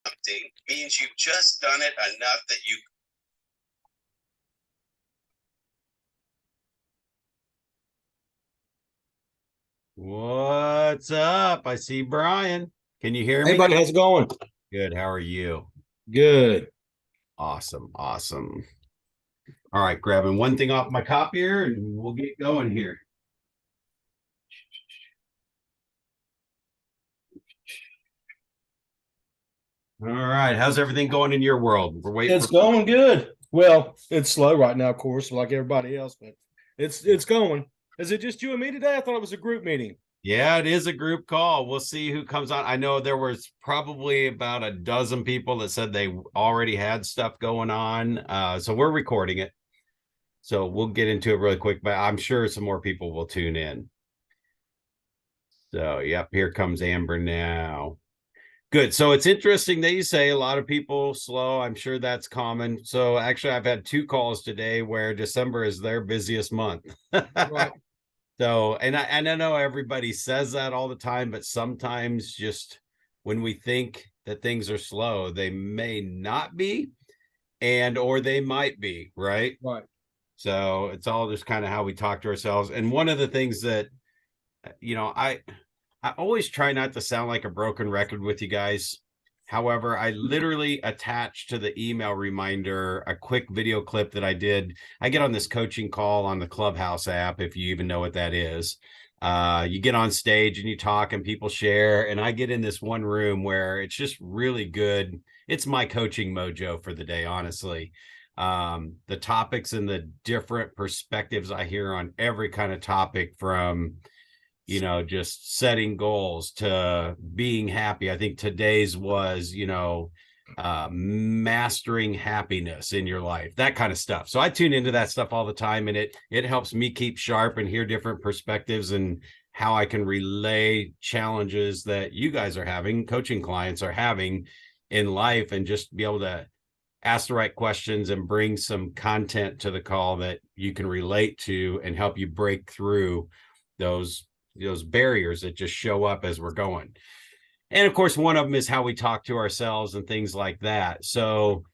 something means you've just done it enough that you. What's up? I see Brian. Can you hear Hey, me? buddy, how's it going? Good. How are you? Good. Awesome. Awesome. All right, grabbing one thing off my copier and we'll get going here. All right. How's everything going in your world? We're waiting It's for. going good. Well, it's slow right now, of course, like everybody else, but it's going. Is it just you and me today? I thought it was a group meeting. Yeah, it is a group call. We'll see who comes on. I know there was probably about a dozen people that said they already had stuff going on. So we're recording it. So we'll get into it really quick, but I'm sure some more people will tune in. So, yep, here comes Amber now. Good. So it's interesting that you say a lot of people slow. I'm sure that's common. So actually, I've had two calls today where December is their busiest month. Right. So, and I know everybody says that all the time, but sometimes just when we think that things are slow, they may not be, and or they might be, right? Right. So it's all just kind of how we talk to ourselves. And one of the things that you know, I always try not to sound like a broken record with you guys. However, I literally attached to the email reminder a quick video clip that I did. I get on this coaching call on the Clubhouse app, if you even know what that is. You get on stage and you talk and people share. And I get in this one room where it's just really good. It's my coaching mojo for the day, honestly. The topics and the different perspectives I hear on every kind of topic from just setting goals to being happy. I think today's was, mastering happiness in your life, that kind of stuff. So I tune into that stuff all the time, and it helps me keep sharp and hear different perspectives and how I can relay challenges that you guys are having, coaching clients are having in life, and just be able to ask the right questions and bring some content to the call that you can relate to and help you break through those barriers that just show up as we're going. And of course, one of them is how we talk to ourselves and things like that. So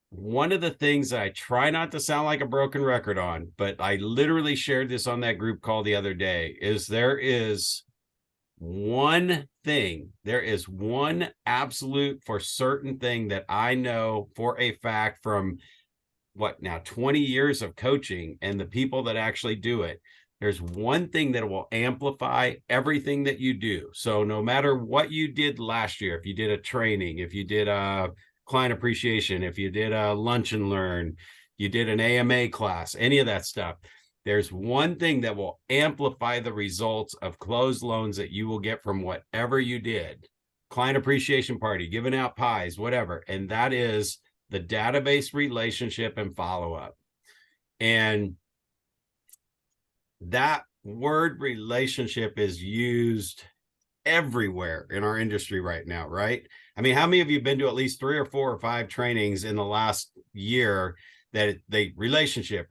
one of the things that I try not to sound like a broken record on, but I literally shared this on that group call the other day, is there is one absolute for certain thing that I know for a fact from what now 20 years of coaching and the people that actually do it. There's one thing that will amplify everything that you do. So no matter what you did last year, if you did a training, if you did a client appreciation, if you did a lunch and learn, you did an AMA class, any of that stuff, there's one thing that will amplify the results of closed loans that you will get from whatever you did. Client appreciation party, giving out pies, whatever. And that is the database relationship and follow-up. And that word relationship is used everywhere in our industry right now, right? I mean, how many of you have been to at least 3 or 4 or 5 trainings in the last year that they relationship,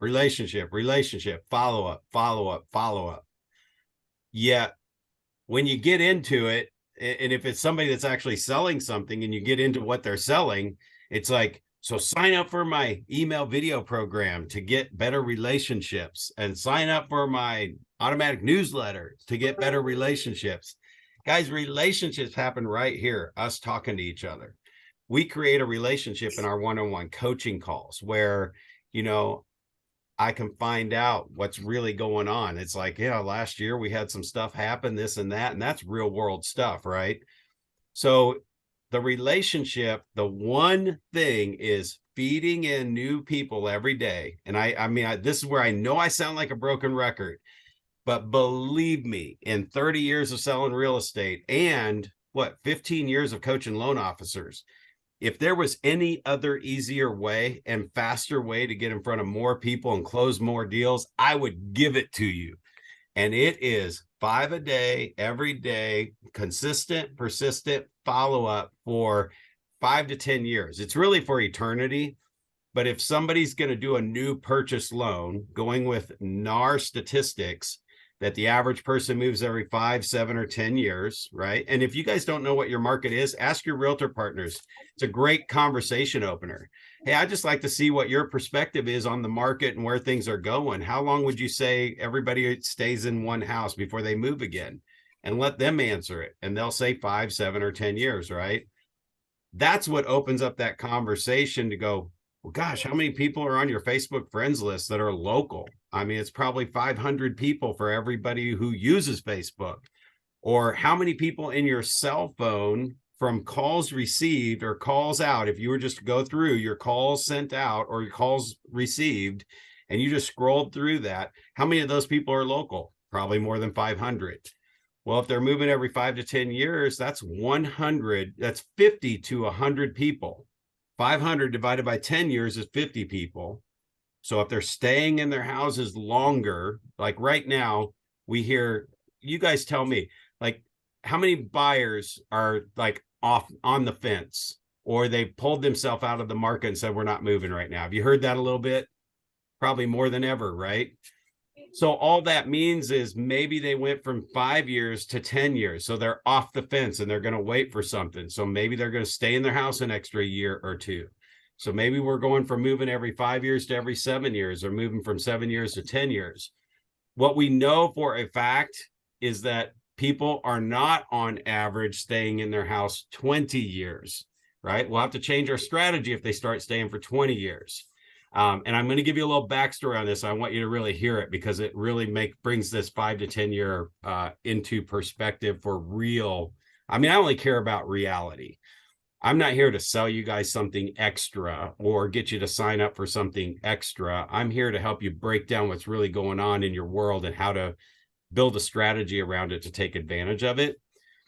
follow up? Yet when you get into it, and if it's somebody that's actually selling something and you get into what they're selling, it's like, so sign up for my email video program to get better relationships, and sign up for my automatic newsletter to get better relationships. Guys, relationships happen right here, us talking to each other. We create a relationship in our one-on-one coaching calls where, I can find out what's really going on. It's like, last year we had some stuff happen, this and that, and that's real world stuff, right? So the relationship, the one thing is feeding in new people every day. And I mean, this is where I know I sound like a broken record, but believe me, in 30 years of selling real estate and 15 years of coaching loan officers, if there was any other easier way and faster way to get in front of more people and close more deals, I would give it to you. And it is 5 a day, every day, consistent, persistent follow up for 5 to 10 years. It's really for eternity. But if somebody's going to do a new purchase loan, going with NAR statistics, that the average person moves every 5, 7, or 10 years, right? And if you guys don't know what your market is, ask your realtor partners. It's a great conversation opener. Hey, I'd just like to see what your perspective is on the market and where things are going. How long would you say everybody stays in one house before they move again? And let them answer it. And they'll say 5, 7, or 10 years, right? That's what opens up that conversation to go, well, gosh, how many people are on your Facebook friends list that are local? I mean, it's probably 500 people for everybody who uses Facebook. Or how many people in your cell phone from calls received or calls out, if you were just to go through your calls sent out or your calls received, and you just scrolled through that, how many of those people are local? Probably more than 500. Well, if they're moving every 5 to 10 years, that's 100, that's 50 to 100 people. 500 divided by 10 years is 50 people. So if they're staying in their houses longer, like right now, we hear, you guys tell me, like, how many buyers are like off on the fence, or they pulled themselves out of the market and said, we're not moving right now? Have you heard that a little bit? Probably more than ever, right? So all that means is maybe they went from 5 years to 10 years. So they're off the fence and they're going to wait for something. So maybe they're going to stay in their house an extra year or two. So maybe we're going from moving every 5 years to every 7 years, or moving from 7 years to 10 years. What we know for a fact is that people are not on average staying in their house 20 years, right? We'll have to change our strategy if they start staying for 20 years. And I'm going to give you a little backstory on this. I want you to really hear it, because it really brings this 5 to 10 year into perspective for real. I mean, I only care about reality. I'm not here to sell you guys something extra or get you to sign up for something extra. I'm here to help you break down what's really going on in your world and how to build a strategy around it to take advantage of it.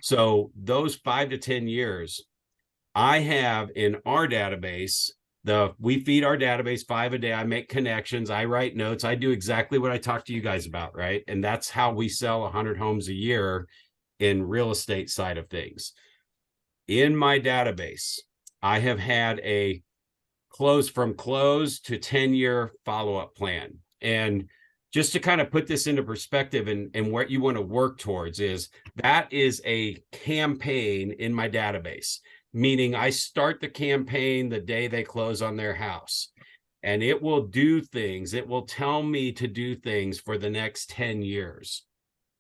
So those 5 to 10 years, I have in our database, we feed our database 5 a day. I make connections. I write notes. I do exactly what I talk to you guys about, right? And that's how we sell 100 homes a year in real estate side of things. In my database, I have had a close to 10-year follow-up plan. And just to kind of put this into perspective and what you want to work towards is that is a campaign in my database, meaning I start the campaign the day they close on their house, and it will do things. It will tell me to do things for the next 10 years.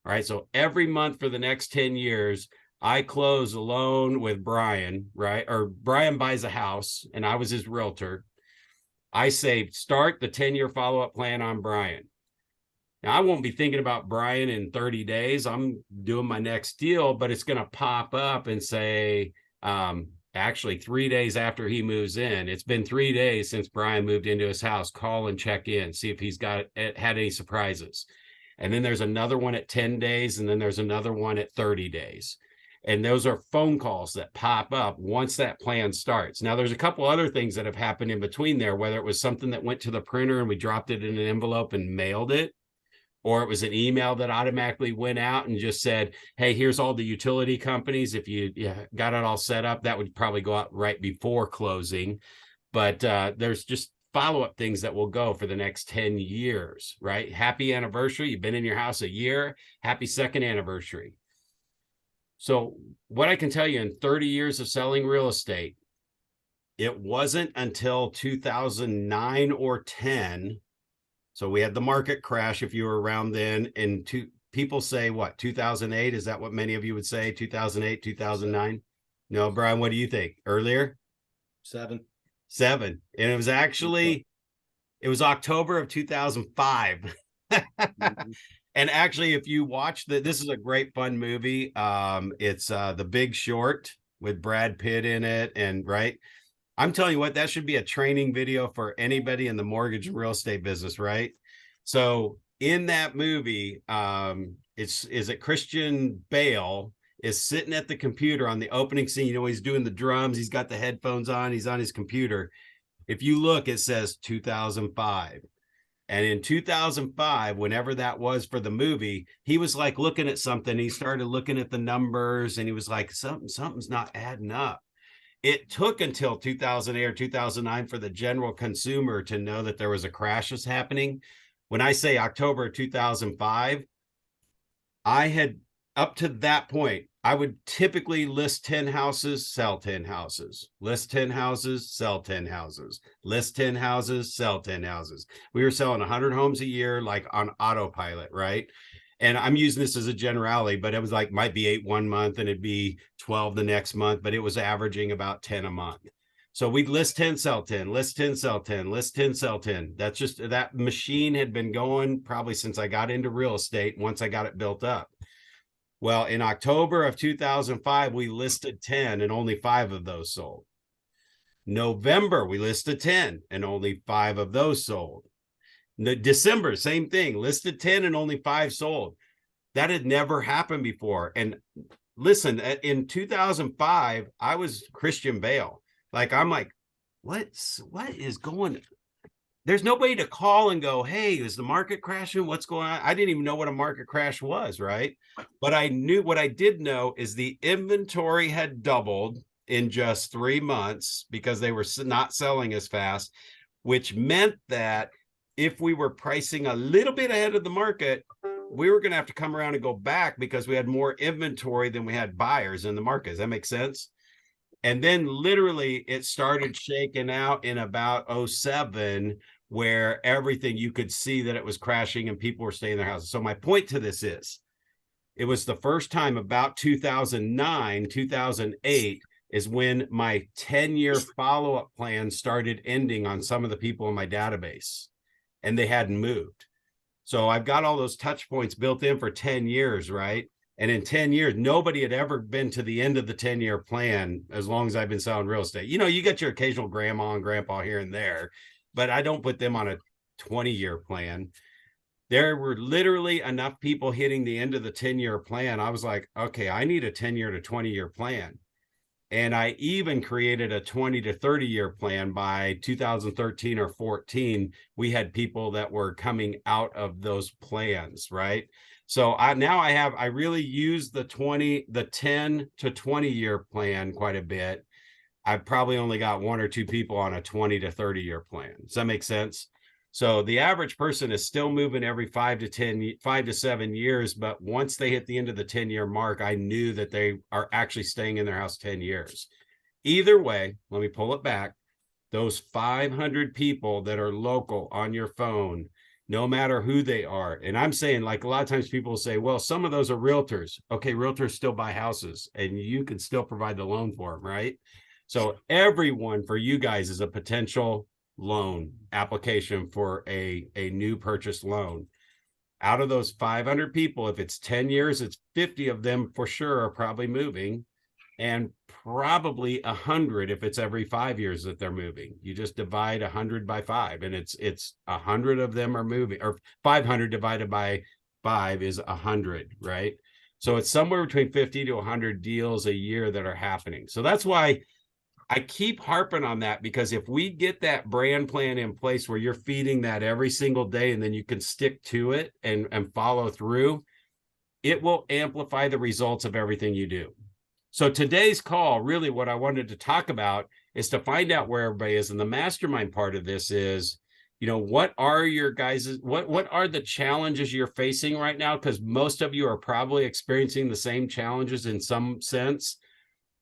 All right. So every month for the next 10 years, I close a loan with Brian, right? Or Brian buys a house and I was his realtor. I say, start the 10-year follow-up plan on Brian. Now, I won't be thinking about Brian in 30 days. I'm doing my next deal, but it's going to pop up and say, actually 3 days after he moves in, it's been 3 days since Brian moved into his house, call and check in, see if he's had any surprises. And then there's another one at 10 days. And then there's another one at 30 days. And those are phone calls that pop up once that plan starts. Now, there's a couple other things that have happened in between there, whether it was something that went to the printer and we dropped it in an envelope and mailed it, or it was an email that automatically went out and just said, hey, here's all the utility companies. If you got it all set up, that would probably go out right before closing. But there's just follow-up things that will go for the next 10 years, right? Happy anniversary. You've been in your house a year. Happy second anniversary. So what I can tell you, in 30 years of selling real estate, it wasn't until 2009 or 10. So we had the market crash, if you were around then. And people say, what, 2008? Is that what many of you would say? 2008, 2009? No, Brian, what do you think? Earlier? 7. And it was actually, it was October of 2005. And actually, if you watch this is a great fun movie. It's The Big Short with Brad Pitt in it. And right, I'm telling you what, that should be a training video for anybody in the mortgage and real estate business, right? So in that movie, is it Christian Bale is sitting at the computer on the opening scene. You know, he's doing the drums, he's got the headphones on, he's on his computer. If you look, it says 2005. And in 2005, whenever that was for the movie, he was like looking at something. He started looking at the numbers and he was like, something's not adding up. It took until 2008 or 2009 for the general consumer to know that there was a crash was happening. When I say October 2005, I had, up to that point, I would typically list 10 houses, sell 10 houses, list 10 houses, sell 10 houses, list 10 houses, sell 10 houses. We were selling 100 homes a year, like on autopilot, right? And I'm using this as a generality, but it was like, might be 8 one month and it'd be 12 the next month, but it was averaging about 10 a month. So we'd list 10, sell 10, list 10, sell 10, list 10, sell 10. That's just, that machine had been going probably since I got into real estate, once I got it built up. Well, in October of 2005, we listed 10 and only 5 of those sold. November, we listed 10 and only 5 of those sold. December, same thing, listed 10 and only 5 sold. That had never happened before. And listen, in 2005, I was Christian Bale. Like, I'm like, what is going? There's nobody to call and go, hey, is the market crashing? What's going on? I didn't even know what a market crash was, right? But I knew, what I did know is the inventory had doubled in just 3 months because they were not selling as fast, which meant that if we were pricing a little bit ahead of the market, we were going to have to come around and go back because we had more inventory than we had buyers in the market. Does that make sense? And then literally it started shaking out in about 07, where everything, you could see that it was crashing and people were staying in their houses. So my point to this is, it was the first time, about 2009, 2008, is when my 10-year follow-up plan started ending on some of the people in my database, and they hadn't moved. So I've got all those touch points built in for 10 years, right? And in 10 years, nobody had ever been to the end of the 10-year plan as long as I've been selling real estate. You know, you get your occasional grandma and grandpa here and there, but I don't put them on a 20-year plan. There were literally enough people hitting the end of the 10-year plan. I was like, okay, I need a 10-year to 20-year plan. And I even created a 20 to 30-year plan by 2013 or 14. We had people that were coming out of those plans, right? So I really use the 10 to 20-year plan quite a bit. I've probably only got 1 or 2 people on a 20 to 30-year plan. Does that make sense? So the average person is still moving every 5 to 7 years. But once they hit the end of the 10-year mark, I knew that they are actually staying in their house 10 years. Either way, let me pull it back. Those 500 people that are local on your phone, no matter who they are. And I'm saying, like, a lot of times people say, well, some of those are realtors. Okay, realtors still buy houses and you can still provide the loan for them, right? So everyone for you guys is a potential loan application for a new purchase loan. Out of those 500 people, if it's 10 years, it's 50 of them for sure are probably moving, and probably 100 if it's every 5 years that they're moving. You just divide 100 by 5, and it's 100 of them are moving, or 500 divided by 5 is 100, right? So it's somewhere between 50 to 100 deals a year that are happening. So that's why I keep harping on that, because if we get that brand plan in place where you're feeding that every single day and then you can stick to it and follow through, it will amplify the results of everything you do. So today's call, really what I wanted to talk about is to find out where everybody is. And the mastermind part of this is, you know, what are your guys' what are the challenges you're facing right now? Because most of you are probably experiencing the same challenges in some sense.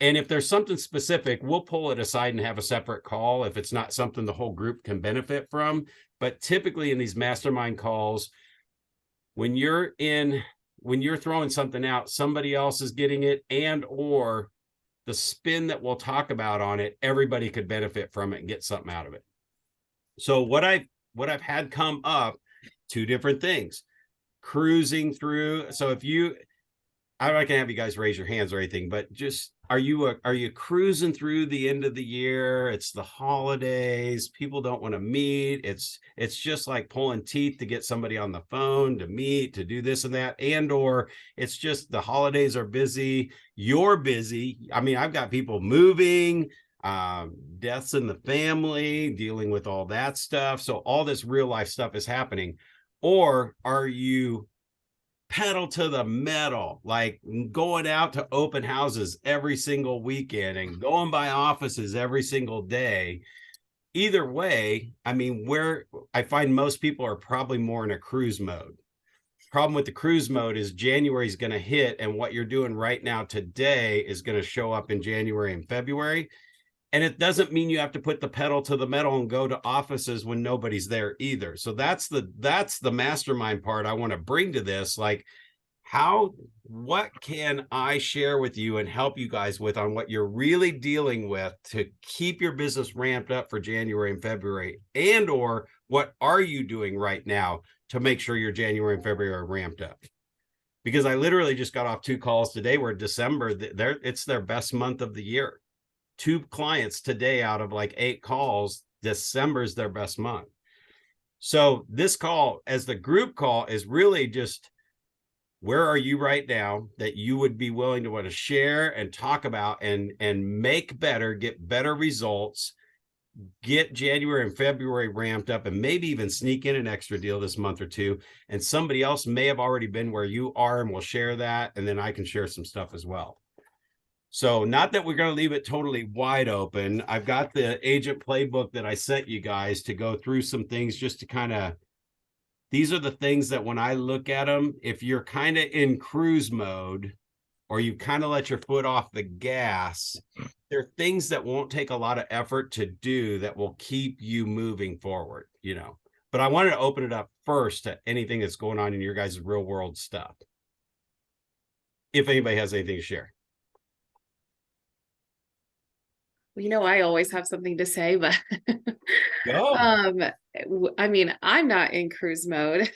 And if there's something specific, we'll pull it aside and have a separate call if it's not something the whole group can benefit from. But typically in these mastermind calls, when you're throwing something out, somebody else is getting it, and or the spin that we'll talk about on it, everybody could benefit from it and get something out of it. So what I've had come up, 2 different things. Cruising through. So if you, I'm not gonna have you guys raise your hands or anything, but just, are you cruising through the end of the year? It's the holidays. People don't want to meet. It's just like pulling teeth to get somebody on the phone to meet, to do this and that. And or it's just the holidays are busy. You're busy. I mean, I've got people moving, deaths in the family, dealing with all that stuff. So all this real life stuff is happening. Or are you pedal to the metal, like going out to open houses every single weekend and going by offices every single day? Either way, I mean, where I find most people are probably more in a cruise mode. problem with the cruise mode is January is going to hit, and what you're doing right now today is going to show up in January and February. And it doesn't mean you have to put the pedal to the metal and go to offices when nobody's there either. So that's the mastermind part I want to bring to this. Like, what can I share with you and help you guys with on what you're really dealing with to keep your business ramped up for January and February? And or what are you doing right now to make sure your January and February are ramped up? Because I literally just got off 2 calls today where December, it's their best month of the year. 2 clients today out of like 8 calls, December's their best month. So this call, as the group call, is really just, where are you right now that you would be willing to want to share and talk about and make better, get better results, get January and February ramped up, and maybe even sneak in an extra deal this month or 2. And somebody else may have already been where you are and will share that. And then I can share some stuff as well. So not that we're going to leave it totally wide open. I've got the agent playbook that I sent you guys to go through some things just to kind of, these are the things that when I look at them, if you're kind of in cruise mode or you kind of let your foot off the gas, there are things that won't take a lot of effort to do that will keep you moving forward, you know. But I wanted to open it up first to anything that's going on in your guys' real world stuff. If anybody has anything to share. You know, I always have something to say, but Go. I mean, I'm not in cruise mode.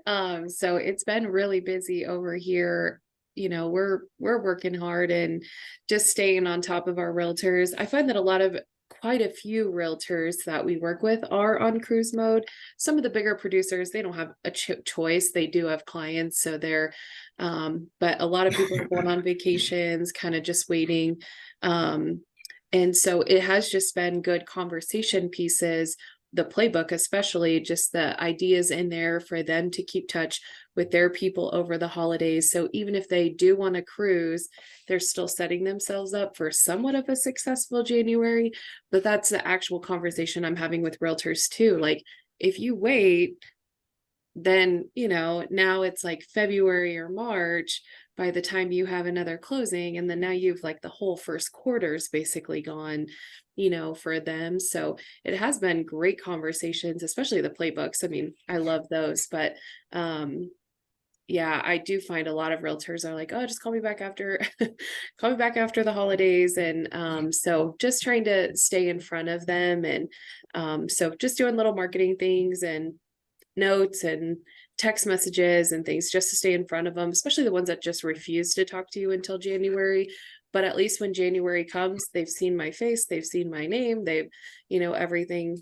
So it's been really busy over here. You know, we're working hard and just staying on top of our realtors. I find that quite a few realtors that we work with are on cruise mode. Some of the bigger producers, they don't have a choice. They do have clients, so they're but a lot of people are going on vacations, kind of just waiting. And so it has just been good conversation pieces, the playbook, especially just the ideas in there for them to keep touch with their people over the holidays. So even if they do want to cruise, they're still setting themselves up for somewhat of a successful January. But that's the actual conversation I'm having with realtors too. Like, if you wait, then, you know, now it's like February or March by the time you have another closing, and then now you've like the whole first quarter's basically gone, you know, for them. So it has been great conversations, especially the playbooks. I mean, I love those, but yeah, I do find a lot of realtors are like, oh, just call me back after call me back after the holidays. And so just trying to stay in front of them. And so just doing little marketing things and notes and text messages and things just to stay in front of them, especially the ones that just refuse to talk to you until January. But at least when January comes, they've seen my face, they've seen my name, they've, you know, everything.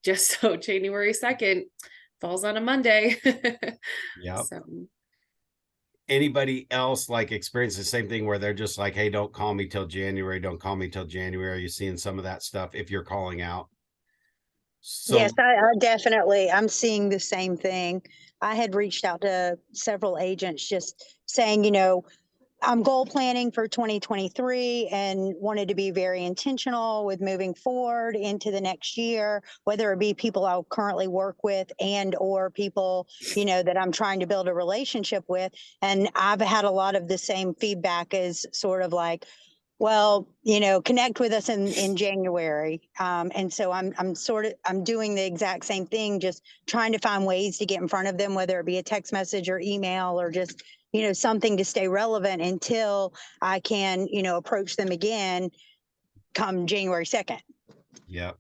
Just so January 2nd falls on a Monday. Yeah. So Anybody else like experience the same thing where they're just like, hey, don't call me till January, don't call me till January? Are you seeing some of that stuff if you're calling out? So Yes, I definitely, I'm seeing the same thing. I had reached out to several agents just saying, you know, I'm goal planning for 2023 and wanted to be very intentional with moving forward into the next year, whether it be people I currently work with and or people, you know, that I'm trying to build a relationship with. And I've had a lot of the same feedback as sort of like, well, you know, connect with us in January. And so I'm doing the exact same thing, just trying to find ways to get in front of them, whether it be a text message or email or just, you know, something to stay relevant until I can, you know, approach them again come January 2nd. yeah.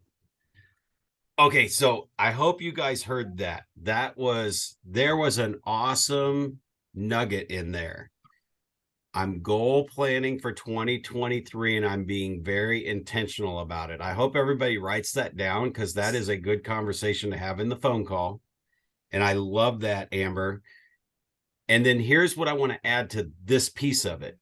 Okay, so I hope you guys heard that. There was an awesome nugget in there. I'm goal planning for 2023 and I'm being very intentional about it. I hope everybody writes that down because that is a good conversation to have in the phone call. And I love that, Amber. And then here's what I want to add to this piece of it.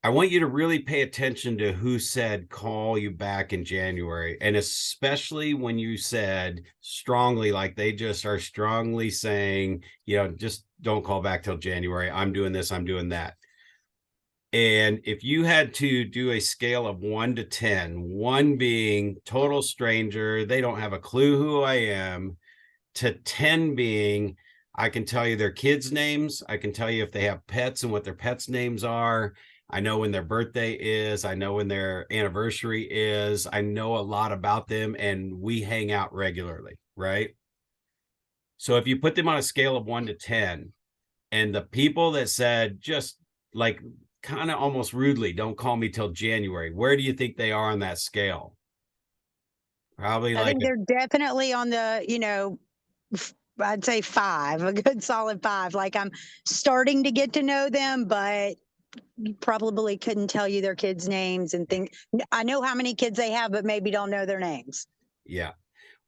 I want you to really pay attention to who said call you back in January. And especially when you said strongly, like they just are strongly saying, you know, just don't call back till January. I'm doing this, I'm doing that. And if you had to do a scale of 1 to 10, 1 being total stranger, they don't have a clue who I am, to 10 being, I can tell you their kids' names. I can tell you if they have pets and what their pets' names are. I know when their birthday is. I know when their anniversary is. I know a lot about them, and we hang out regularly, right? So if you put them on a scale of 1 to 10, and the people that said just like kind of almost rudely, don't call me till January, where do you think they are on that scale? Probably I like think they're definitely on the, I'd say 5, a good solid 5. Like I'm starting to get to know them, but probably couldn't tell you their kids' names and think I know how many kids they have, but maybe don't know their names. Yeah.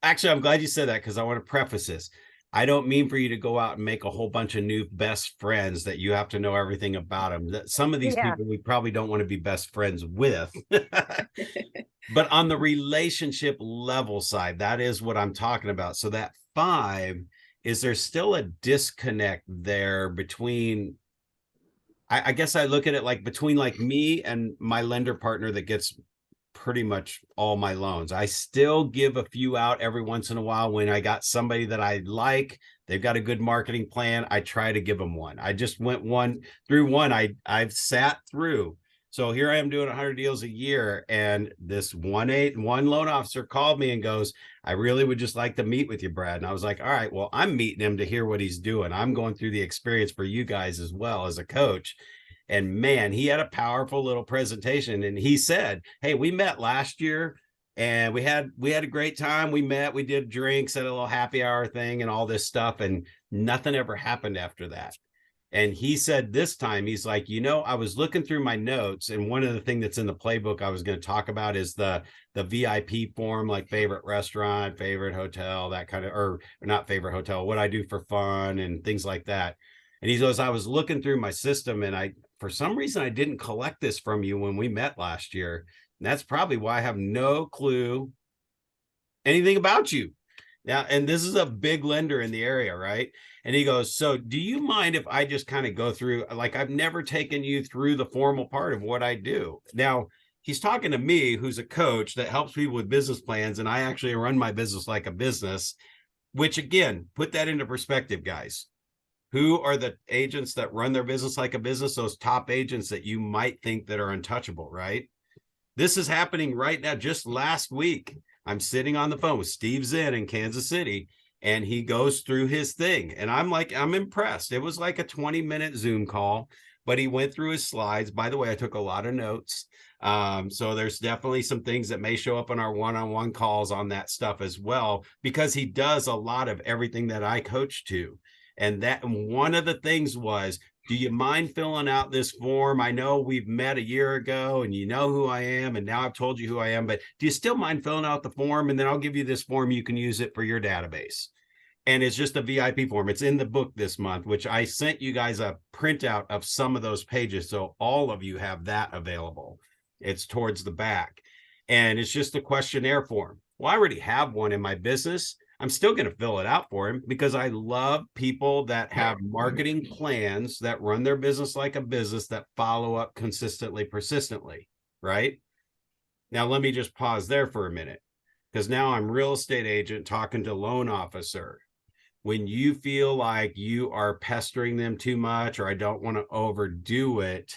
Actually, I'm glad you said that because I want to preface this. I don't mean for you to go out and make a whole bunch of new best friends that you have to know everything about them. That some of these Yeah. people we probably don't want to be best friends with. But on the relationship level side, that is what I'm talking about. So that 5, is there still a disconnect there between, I guess I look at it like between like me and my lender partner that gets pretty much all my loans. I still give a few out every once in a while when I got somebody that I like, they've got a good marketing plan. I try to give them one. I just went through one. I've sat through. So here I am doing 100 deals a year. And this one loan officer called me and goes, I really would just like to meet with you, Brad. And I was like, all right, well, I'm meeting him to hear what he's doing. I'm going through the experience for you guys as well as a coach. And man, he had a powerful little presentation. And he said, hey, we met last year and we had a great time. We met, we did drinks at a little happy hour thing and all this stuff. And nothing ever happened after that. And he said this time, he's like, I was looking through my notes, and one of the things that's in the playbook I was going to talk about is the VIP form, like favorite restaurant, favorite hotel, that kind of, or not favorite hotel, what I do for fun and things like that. And he goes, I was looking through my system and for some reason, I didn't collect this from you when we met last year. And that's probably why I have no clue anything about you. Now, and this is a big lender in the area, right? And he goes, so do you mind if I just kind of go through, like, I've never taken you through the formal part of what I do. Now, he's talking to me, who's a coach that helps people with business plans. And I actually run my business like a business, which again, put that into perspective, guys. Who are the agents that run their business like a business? Those top agents that you might think that are untouchable, right? This is happening right now. Just last week, I'm sitting on the phone with Steve Zinn in Kansas City, and he goes through his thing. And I'm impressed. It was like a 20-minute Zoom call, but he went through his slides. By the way, I took a lot of notes. So there's definitely some things that may show up in our one-on-one calls on that stuff as well, because he does a lot of everything that I coach to. And one of the things was, do you mind filling out this form? I know we've met a year ago and you know who I am, and now I've told you who I am, but do you still mind filling out the form? And then I'll give you this form. You can use it for your database. And it's just a VIP form. It's in the book this month, which I sent you guys a printout of some of those pages. So all of you have that available. It's towards the back. And it's just a questionnaire form. Well, I already have one in my business. I'm still going to fill it out for him because I love people that have marketing plans that run their business like a business, that follow up consistently, persistently, right? Now, let me just pause there for a minute, because now I'm real estate agent talking to loan officer. When you feel like you are pestering them too much, or I don't want to overdo it,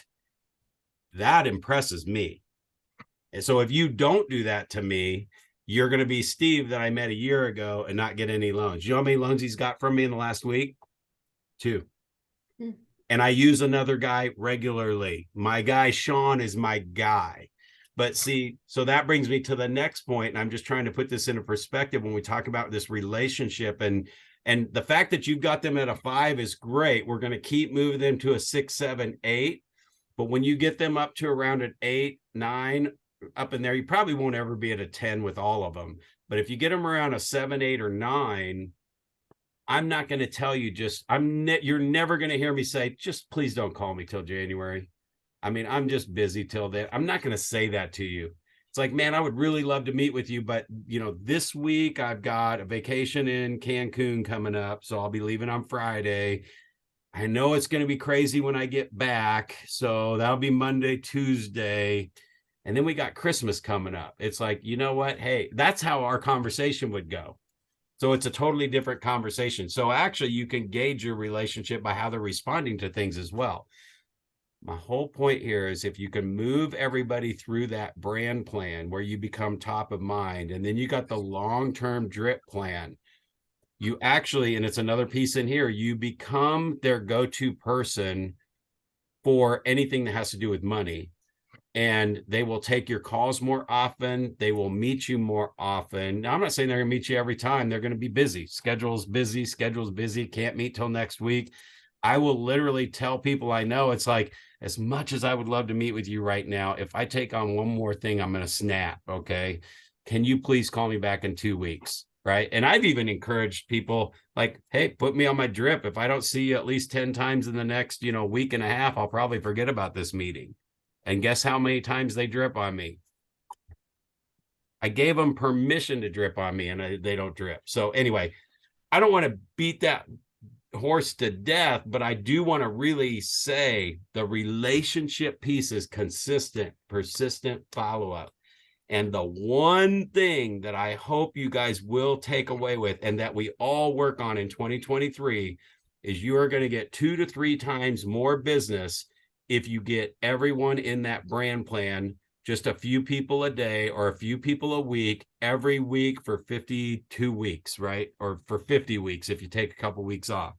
that impresses me. And so if you don't do that to me, you're going to be Steve that I met a year ago and not get any loans. You know how many loans he's got from me in the last week? 2. And I use another guy regularly. My guy, Sean, is my guy. But see, so that brings me to the next point. And I'm just trying to put this into perspective when we talk about this relationship. And the fact that you've got them at a 5 is great. We're going to keep moving them to a 6, 7, 8. But when you get them up to around an 8, 9, up in there, you probably won't ever be at a 10 with all of them. But if you get them around a 7, 8, or 9, I'm not going to tell you you're never going to hear me say, just please don't call me till January. I mean, I'm just busy till then. I'm not going to say that to you. It's like, man, I would really love to meet with you, but this week I've got a vacation in Cancun coming up, so I'll be leaving on Friday. I know it's going to be crazy when I get back, so that'll be Monday, Tuesday. And then we got Christmas coming up. It's like, you know what? Hey, that's how our conversation would go. It's So it's a totally different conversation. So actually you can gauge your relationship by how they're responding to things as well. My whole point here is if you can move everybody through that brand plan where you become top of mind, and then you got the long-term drip plan, you actually, and it's another piece in here, you become their go-to person for anything that has to do with money. And they will take your calls more often. They will meet you more often. Now, I'm not saying they're going to meet you every time. They're going to be busy. Schedule's busy. Can't meet till next week. I will literally tell people I know, it's like, as much as I would love to meet with you right now, if I take on one more thing, I'm going to snap. Okay. Can you please call me back in 2 weeks? Right. And I've even encouraged people like, hey, put me on my drip. If I don't see you at least 10 times in the next, week and a half, I'll probably forget about this meeting. And guess how many times they drip on me? I gave them permission to drip on me, and they don't drip. So anyway, I don't want to beat that horse to death, but I do want to really say the relationship piece is consistent, persistent follow-up. And the one thing that I hope you guys will take away with, and that we all work on in 2023, is you are going to get 2 to 3 times more business if you get everyone in that brand plan, just a few people a day or a few people a week, every week for 52 weeks, right? Or for 50 weeks if you take a couple weeks off.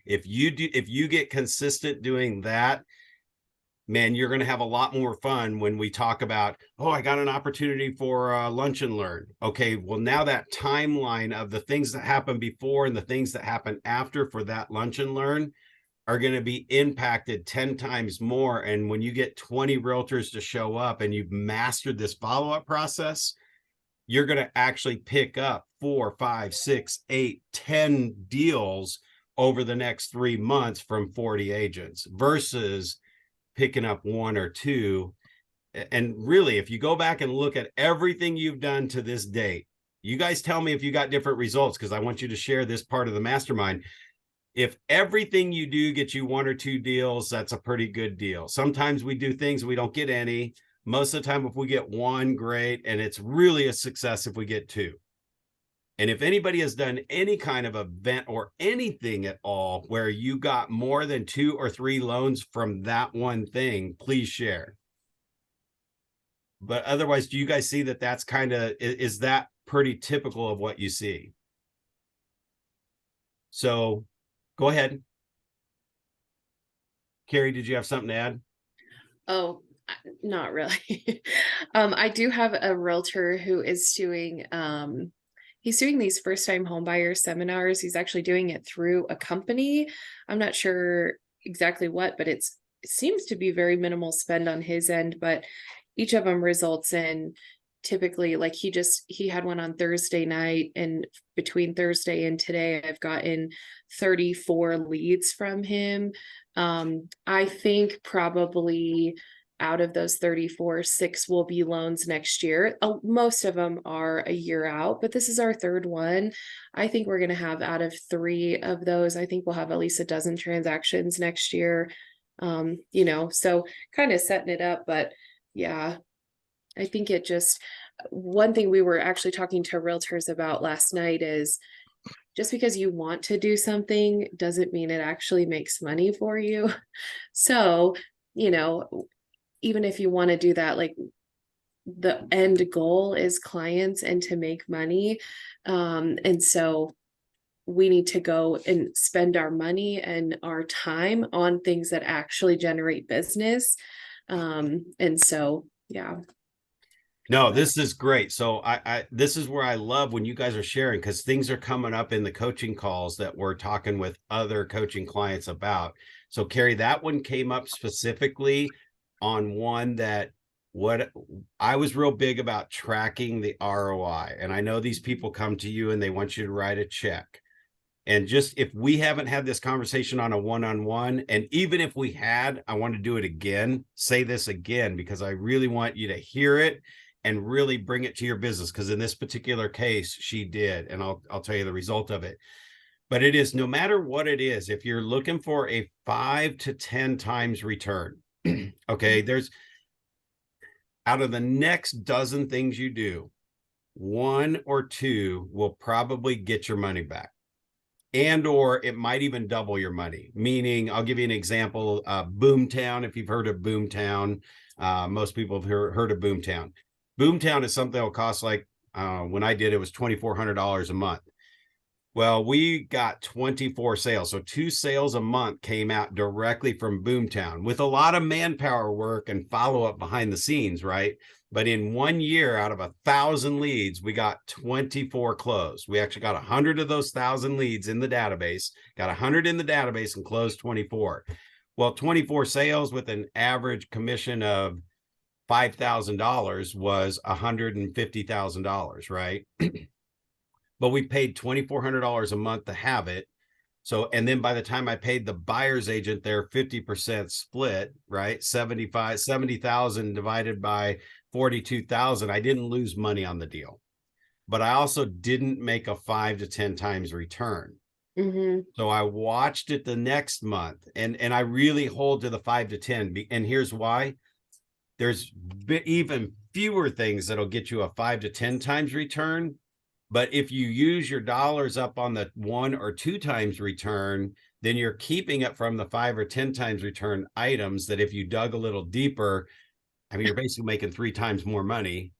If you get consistent doing that, man, you're going to have a lot more fun when we talk about, oh, I got an opportunity for lunch and learn. Okay, well, now that timeline of the things that happen before and the things that happen after for that lunch and learn are going to be impacted 10 times more. And when you get 20 realtors to show up and you've mastered this follow-up process, you're going to actually pick up 4, 5, 6, 8, 10 deals over the next 3 months from 40 agents versus picking up 1 or 2. And really, if you go back and look at everything you've done to this date, you guys tell me if you got different results, because I want you to share this part of the mastermind. If everything you do gets you 1 or 2 deals, that's a pretty good deal. Sometimes we do things we don't get any. Most of the time, if we get 1, great. And it's really a success if we get 2. And if anybody has done any kind of event or anything at all where you got more than 2 or 3 loans from that one thing, please share. But otherwise, do you guys see that that's kind of, is that pretty typical of what you see? So go ahead. Carrie, did you have something to add? Oh, not really. I do have a realtor who is doing, he's doing these first time home buyer seminars. He's actually doing it through a company. I'm not sure exactly what, but it seems to be very minimal spend on his end, but each of them results in typically, like he had one on Thursday night, and between Thursday and today, I've gotten 34 leads from him. I think probably out of those 34, 6 will be loans next year. Most of them are a year out, but this is our 3rd one. I think we're going to have, out of 3 of those, I think we'll have at least a dozen transactions next year. So kind of setting it up, but yeah, I think it just, one thing we were actually talking to realtors about last night is, just because you want to do something doesn't mean it actually makes money for you. So, even if you want to do that, like the end goal is clients and to make money. And so we need to go and spend our money and our time on things that actually generate business. And so, yeah. No, this is great. So this is where I love when you guys are sharing, because things are coming up in the coaching calls that we're talking with other coaching clients about. So Carrie, that one came up specifically on one that what I was real big about tracking the ROI. And I know these people come to you and they want you to write a check. And just, if we haven't had this conversation on a one-on-one, and even if we had, I want to do it again, say this again, because I really want you to hear it and really bring it to your business. Because in this particular case, she did, and I'll tell you the result of it. But it is, no matter what it is, if you're looking for a 5 to 10 times return, okay, there's, out of the next dozen things you do, 1 or 2 will probably get your money back. And or it might even double your money. Meaning, I'll give you an example. Boomtown, if you've heard of Boomtown, most people have heard of Boomtown. Boomtown is something that'll cost like, when I did, it was $2,400 a month. Well, we got 24 sales. So 2 sales a month came out directly from Boomtown with a lot of manpower work and follow-up behind the scenes, right? But in 1 year, out of 1,000 leads, we got 24 closed. We actually got 100 of those 1,000 leads in the database, got 100 in the database and closed 24. Well, 24 sales with an average commission of $5,000 was $150,000, right? But we paid $2,400 a month to have it. So, and then by the time I paid the buyer's agent their 50% split, right? 70,000 divided by 42,000, I didn't lose money on the deal, but I also didn't make a 5 to 10 times return. So I watched it the next month, and I really hold to the 5 to 10. And here's why. There's even fewer things that'll get you a 5 to 10 times return. But if you use your dollars up on the 1 or 2 times return, then you're keeping it from the 5 or 10 times return items that if you dug a little deeper, I mean, you're basically making 3 times more money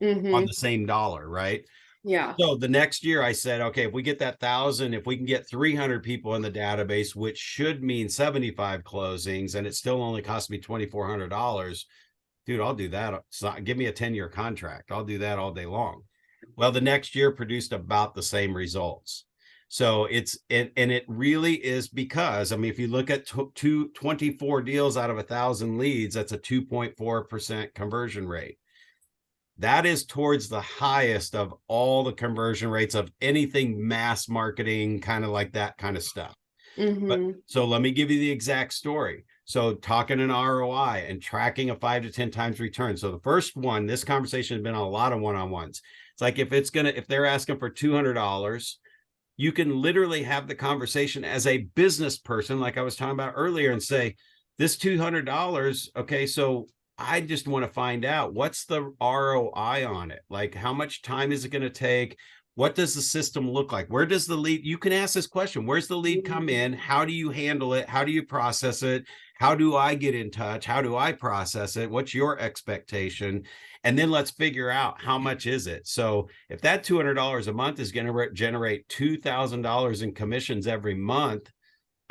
on the same dollar, right? Yeah. So the next year I said, okay, if we get that 1,000, if we can get 300 people in the database, which should mean 75 closings, and it still only cost me $2,400, dude, I'll do that. So give me a 10-year contract. I'll do that all day long. Well, the next year produced about the same results. So it really is because, I mean, if you look at 24 deals out of 1,000 leads, that's a 2.4% conversion rate. That is towards the highest of all the conversion rates of anything mass marketing, kind of like that kind of stuff. But so let me give you the exact story. So talking an ROI and tracking a 5 to 10 times return. So the first one, this conversation has been on a lot of one-on-ones. It's like if they're asking for $200, you can literally have the conversation as a business person, like I was talking about earlier, and say, this $200, okay, so I just want to find out what's the ROI on it? Like, how much time is it going to take? What does the system look like? Where does the lead, you can ask this question, where's the lead come in? How do you handle it? How do you process it? How do I get in touch? How do I process it? What's your expectation? And then let's figure out how much is it. So if that $200 a month is going to generate $2,000 in commissions every month,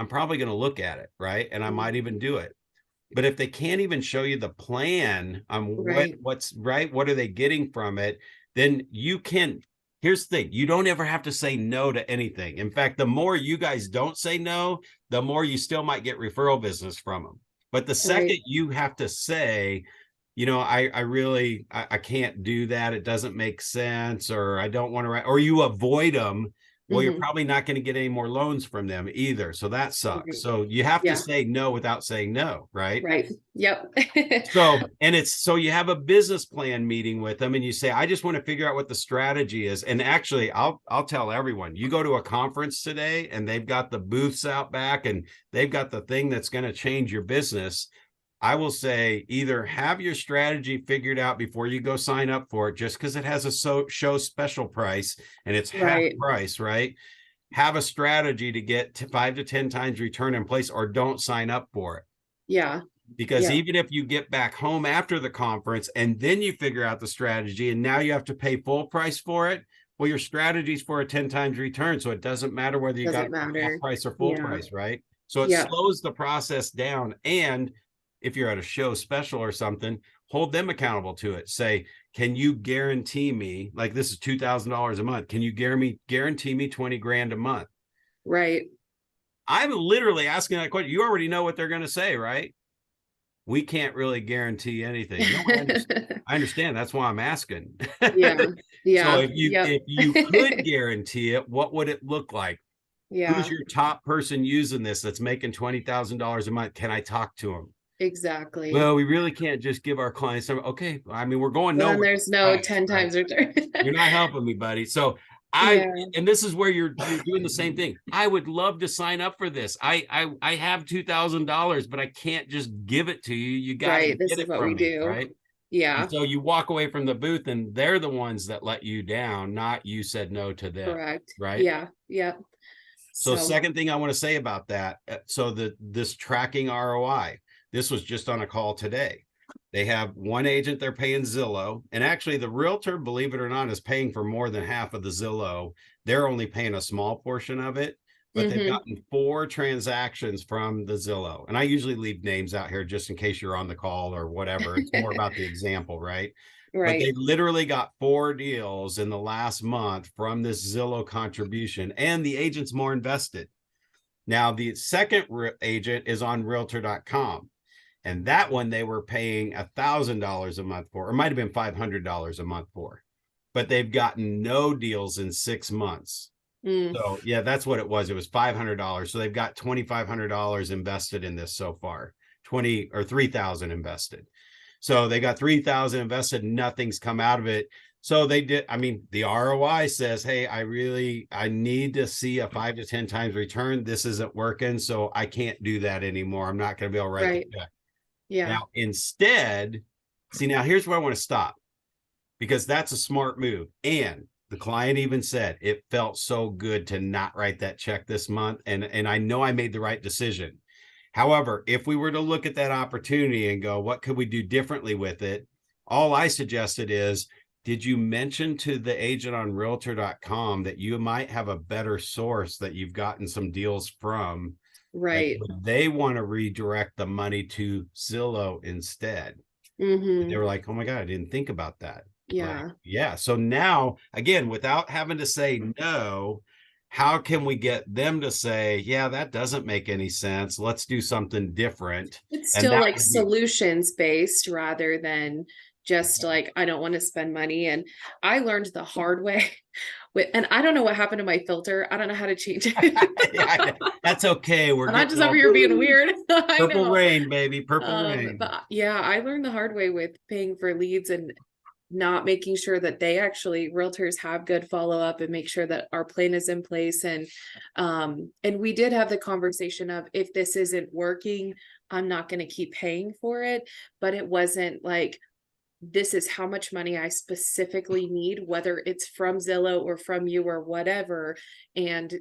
I'm probably going to look at it, right? And I might even do it. But if they can't even show you the plan on what's right, what are they getting from it, then you can. Here's the thing, you don't ever have to say no to anything. In fact, the more you guys don't say no, the more you still might get referral business from them. But the second you have to say, you know, I can't do that, it doesn't make sense, or I don't want to, or you avoid them, well, you're probably not going to get any more loans from them either. So that sucks. So you have to say no without saying no, right? Right. Yep. So you have a business plan meeting with them and you say, I just want to figure out what the strategy is. And actually, I'll tell everyone, you go to a conference today and they've got the booths out back and they've got the thing that's going to change your business. I will say either have your strategy figured out before you go sign up for it, just because it has a show special price and it's half price, right? Have a strategy to get to 5 to 10 times return in place, or don't sign up for it. Yeah. Because even if you get back home after the conference and then you figure out the strategy and now you have to pay full price for it, well, your strategy is for a 10 times return. So it doesn't matter whether you got half price or full price, right? So it slows the process down. And if you're at a show special or something, hold them accountable to it. Say, can you guarantee me, like this is $2,000 a month, can you guarantee me 20 grand a month? Right. I'm literally asking that question. You already know what they're going to say, right? We can't really guarantee anything. No, I understand. That's why I'm asking. Yeah. So if you could guarantee it, what would it look like? Yeah. Who's your top person using this that's making $20,000 a month? Can I talk to them? Exactly. Well, we really can't just give our clients some. Okay, I mean, we're going nowhere. There's no 10 times return. You're not helping me, buddy. So and this is where you're doing the same thing. I would love to sign up for this. I have $2,000, but I can't just give it to you. You got to This get is it what from we me, do. right? Yeah, And so you walk away from the booth and they're the ones that let you down, not you said no to them. correct. Right. Yeah, yeah. So second thing I want to say about that, so this tracking ROI, this was just on a call today. They have one agent they're paying Zillow, and actually the realtor, believe it or not, is paying for more than half of the Zillow. They're only paying a small portion of it, but they've gotten 4 transactions from the Zillow. And I usually leave names out here just in case you're on the call or whatever. It's more about the example, right? But they Right. literally got 4 deals in the last month from this Zillow contribution, and the agent's more invested. Now, the second agent is on realtor.com. And that one they were paying $1,000 a month for, or it might have been $500 a month for, but they've gotten no deals in 6 months. So yeah, that's what it was. It was $500. So they've got $2,500 invested in this so far, 20 or 3,000 invested. So they got 3,000 invested. Nothing's come out of it. So they did. I mean, the ROI says, hey, I need to see a 5 to 10 times return. This isn't working. So I can't do that anymore. I'm not going to be able to write the check. Yeah. Now, instead, see, now here's where I want to stop, because that's a smart move. And the client even said it felt so good to not write that check this month. And I know I made the right decision. However, if we were to look at that opportunity and go, what could we do differently with it? All I suggested is, did you mention to the agent on realtor.com that you might have a better source that you've gotten some deals from? Right. Like, they want to redirect the money to Zillow instead. They were like, oh my God, I didn't think about that. Yeah. Like, yeah. So now, again, without having to say no, how can we get them to say, yeah, that doesn't make any sense. Let's do something different. It's And still that like would be- solutions based rather than just like, I don't want to spend money. And I learned the hard way and I don't know what happened to my filter. I don't know how to change it. Yeah, that's okay. We're I'm not getting just over all here being weird. I purple know. rain, baby. Purple rain. But yeah, I learned the hard way with paying for leads and not making sure that they actually realtors have good follow-up and make sure that our plan is in place. And we did have the conversation of, if this isn't working, I'm not going to keep paying for it. But it wasn't like, this is how much money I specifically need, whether it's from Zillow or from you or whatever. And,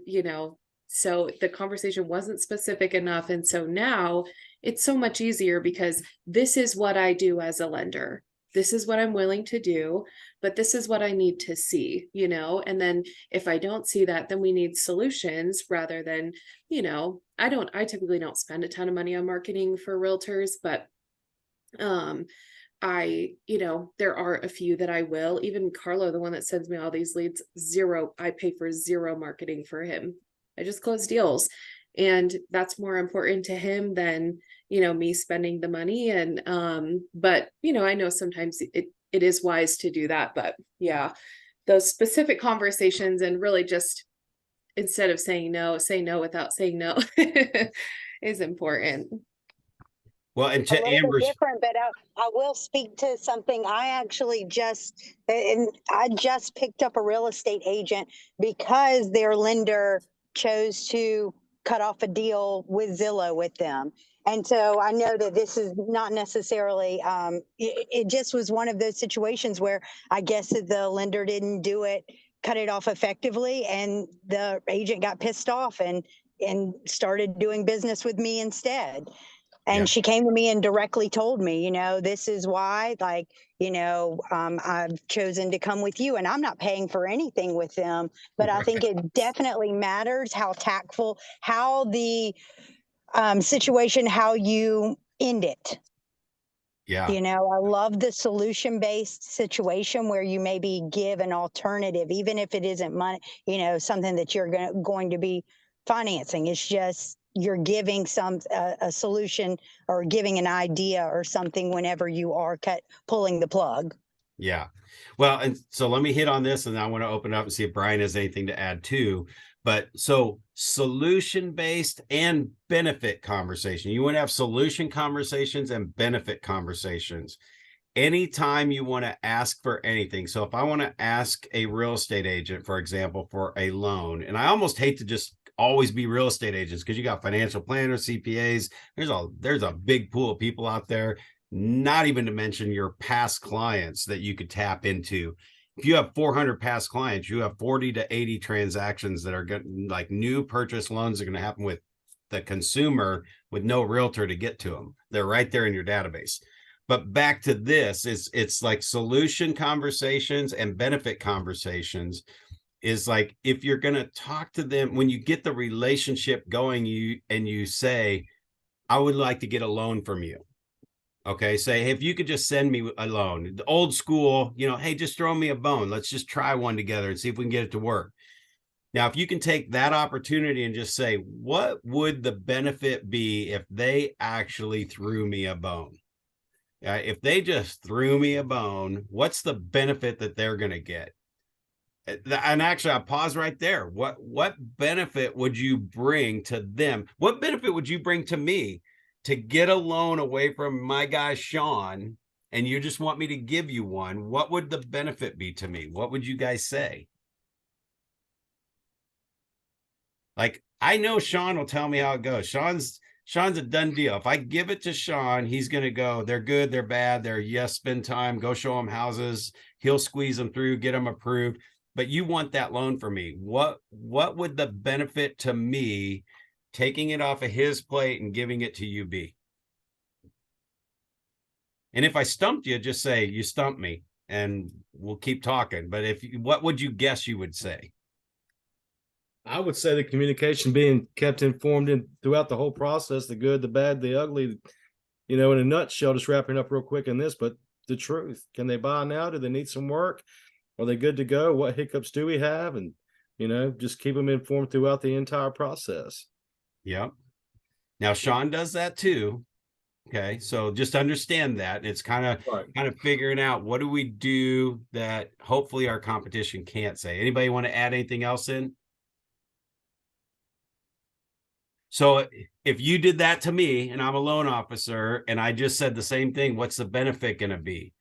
so the conversation wasn't specific enough. And so now it's so much easier, because this is what I do as a lender. This is what I'm willing to do, but this is what I need to see, and then if I don't see that, then we need solutions rather than, I typically don't spend a ton of money on marketing for realtors, but, there are a few that I will. Even Carlo, the one that sends me all these leads, I pay for 0 marketing for him. I just close deals. And that's more important to him than, me spending the money. And, but, I know sometimes it is wise to do that, but yeah, those specific conversations, and really just, instead of saying no, say no without saying no is important. Well, and A to little bit Amber's, different, but I will speak to something. I just picked up a real estate agent because their lender chose to cut off a deal with Zillow with them. And so I know that this is not necessarily, it just was one of those situations where I guess that the lender didn't cut it off effectively, and the agent got pissed off and started doing business with me instead. And Yeah. she came to me and directly told me, this is why, I've chosen to come with you, and I'm not paying for anything with them. But I think it definitely matters how tactful, how the situation, how you end it. yeah. I love the solution-based situation where you maybe give an alternative, even if it isn't money, something that you're going to be financing. It's just, you're giving a solution or giving an idea or something whenever you are pulling the plug. Yeah. Well, and so let me hit on this, and I want to open up and see if Brian has anything to add too. But so solution-based and benefit conversation. You want to have solution conversations and benefit conversations. Anytime you want to ask for anything. So if I want to ask a real estate agent, for example, for a loan, and I almost hate to just always be real estate agents, because you got financial planners, CPAs. There's a big pool of people out there. not even to mention your past clients that you could tap into. If you have 400 past clients, you have 40 to 80 transactions that are getting like new purchase loans are going to happen with the consumer with no realtor to get to them. They're right there in your database. But back to this, it's like solution conversations and benefit conversations is like, if you're going to talk to them, when you get the relationship going, you say, I would like to get a loan from you. Okay, say, hey, if you could just send me a loan, the old school, hey, just throw me a bone. Let's just try one together and see if we can get it to work. Now, if you can take that opportunity and just say, what would the benefit be if they actually threw me a bone? If they just threw me a bone, what's the benefit that they're going to get? And actually, I'll pause right there. What benefit would you bring to them? What benefit would you bring to me to get a loan away from my guy, Sean, and you just want me to give you one? What would the benefit be to me? What would you guys say? Like, I know Sean will tell me how it goes. Sean's a done deal. If I give it to Sean, he's going to go, they're good, they're bad, they're yes, spend time, go show them houses. He'll squeeze them through, get them approved. But you want that loan for me. What would the benefit to me taking it off of his plate and giving it to you be? And if I stumped you, just say, you stumped me, and we'll keep talking. But what would you guess you would say? I would say the communication, being kept informed throughout the whole process, the good, the bad, the ugly, in a nutshell, just wrapping up real quick in this, but the truth. Can they buy now? Do they need some work? Are they good to go? What hiccups do we have? And, just keep them informed throughout the entire process. Yep. Now, Sean does that too. Okay. So just understand that it's kind of figuring out, what do we do that hopefully our competition can't say? Anybody want to add anything else in? So if you did that to me and I'm a loan officer and I just said the same thing, what's the benefit going to be?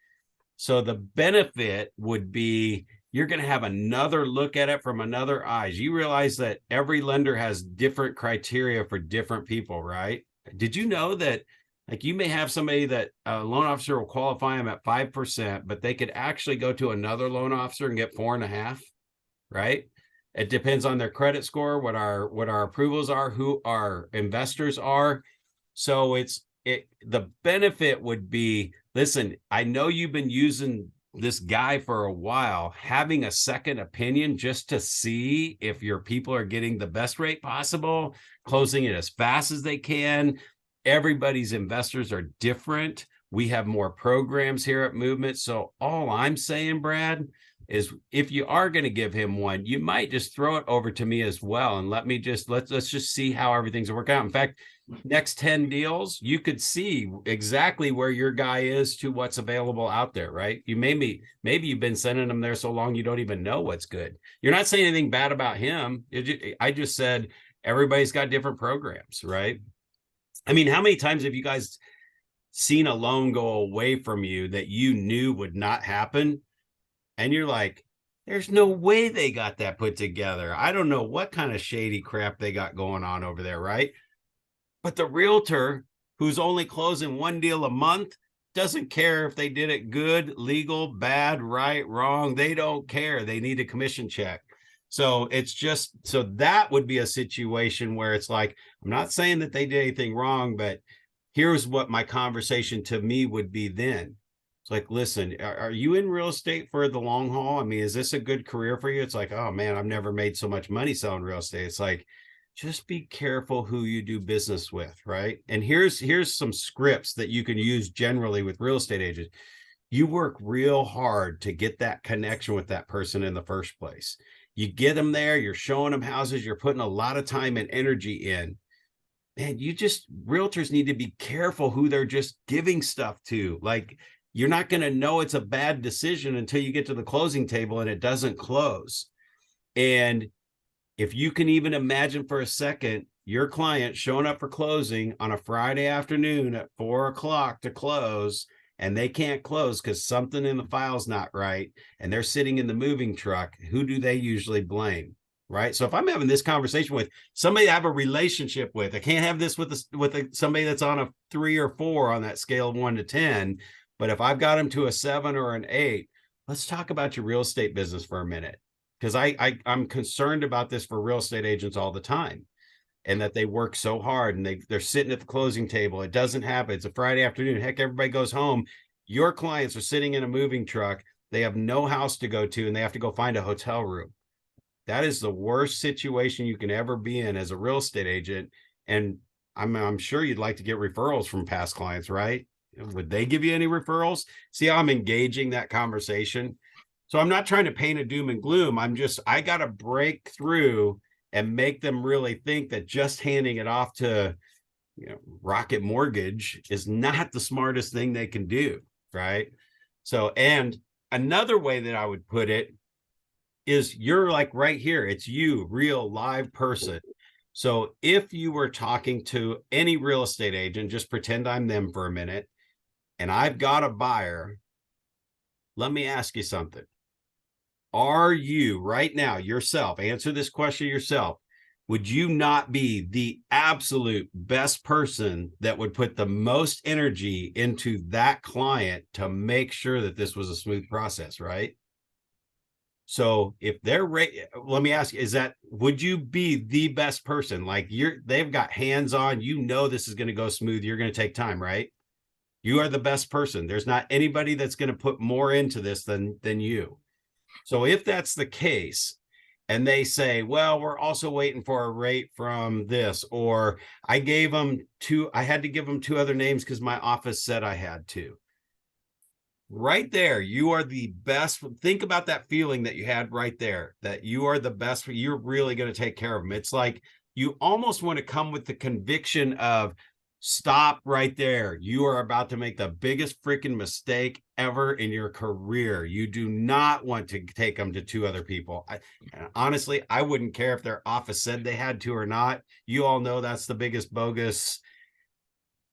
So the benefit would be, you're going to have another look at it from another eyes. You realize that every lender has different criteria for different people, right? Did you know that, like, you may have somebody that a loan officer will qualify them at 5%, but they could actually go to another loan officer and get 4.5%, right? It depends on their credit score, what our approvals are, who our investors are. So the benefit would be, listen, I know you've been using this guy for a while, having a second opinion just to see if your people are getting the best rate possible, closing it as fast as they can. Everybody's investors are different. We have more programs here at Movement. So all I'm saying, Brad, is if you are going to give him one, you might just throw it over to me as well. And let's just see how everything's working out. In fact, next 10 deals, you could see exactly where your guy is to what's available out there, right? You maybe you've been sending them there so long, you don't even know what's good. You're not saying anything bad about him. I just said, everybody's got different programs, right? I mean, how many times have you guys seen a loan go away from you that you knew would not happen? And you're like, there's no way they got that put together. I don't know what kind of shady crap they got going on over there, right? But the realtor who's only closing one deal a month doesn't care if they did it good, legal, bad, right, wrong. They don't care. They need a commission check. So that would be a situation where it's like, I'm not saying that they did anything wrong, but here's what my conversation to me would be then. It's like, listen, are you in real estate for the long haul? I mean, is this a good career for you? It's like, oh man, I've never made so much money selling real estate. It's like, just be careful who you do business with, right? And here's some scripts that you can use generally with real estate agents. You work real hard to get that connection with that person in the first place. You get them there, you're showing them houses, you're putting a lot of time and energy in. Man, realtors need to be careful who they're just giving stuff to. Like, you're not going to know it's a bad decision until you get to the closing table and it doesn't close. And if you can even imagine for a second, your client showing up for closing on a Friday afternoon at 4:00 to close, and they can't close because something in the file's not right, and they're sitting in the moving truck, who do they usually blame? right? So if I'm having this conversation with somebody I have a relationship with, I can't have this with somebody that's on a 3 or 4 on that scale of 1 to 10. But if I've got them to a 7 or an 8, let's talk about your real estate business for a minute, because I'm concerned about this for real estate agents all the time, and that they work so hard and they're sitting at the closing table. It doesn't happen. It's a Friday afternoon. Heck, everybody goes home. Your clients are sitting in a moving truck. They have no house to go to, and they have to go find a hotel room. That is the worst situation you can ever be in as a real estate agent. And I'm sure you'd like to get referrals from past clients, right? Would they give you any referrals? See how I'm engaging that conversation? So I'm not trying to paint a doom and gloom. I got to break through and make them really think that just handing it off to, Rocket Mortgage is not the smartest thing they can do, right? So, and another way that I would put it is, you're like right here. It's you, real live person. So if you were talking to any real estate agent, just pretend I'm them for a minute, and I've got a buyer. Let me ask you something. Are you right now yourself, answer this question yourself, would you not be the absolute best person that would put the most energy into that client to make sure that this was a smooth process, right? So if they're let me ask you, would you be the best person? Like, they've got hands on, this is going to go smooth. You're going to take time, right? You are the best person. There's not anybody that's going to put more into this than you. So if that's the case, and they say, well, we're also waiting for a rate from this, or I had to give them 2 other names because my office said I had to. Right there, you are the best. Think about that feeling that you had right there, that you are the best. You're really going to take care of them. It's like you almost want to come with the conviction of, stop right there. You are about to make the biggest freaking mistake ever in your career. You do not want to take them to 2 other people. Honestly, I wouldn't care if their office said they had to or not. You all know that's the biggest bogus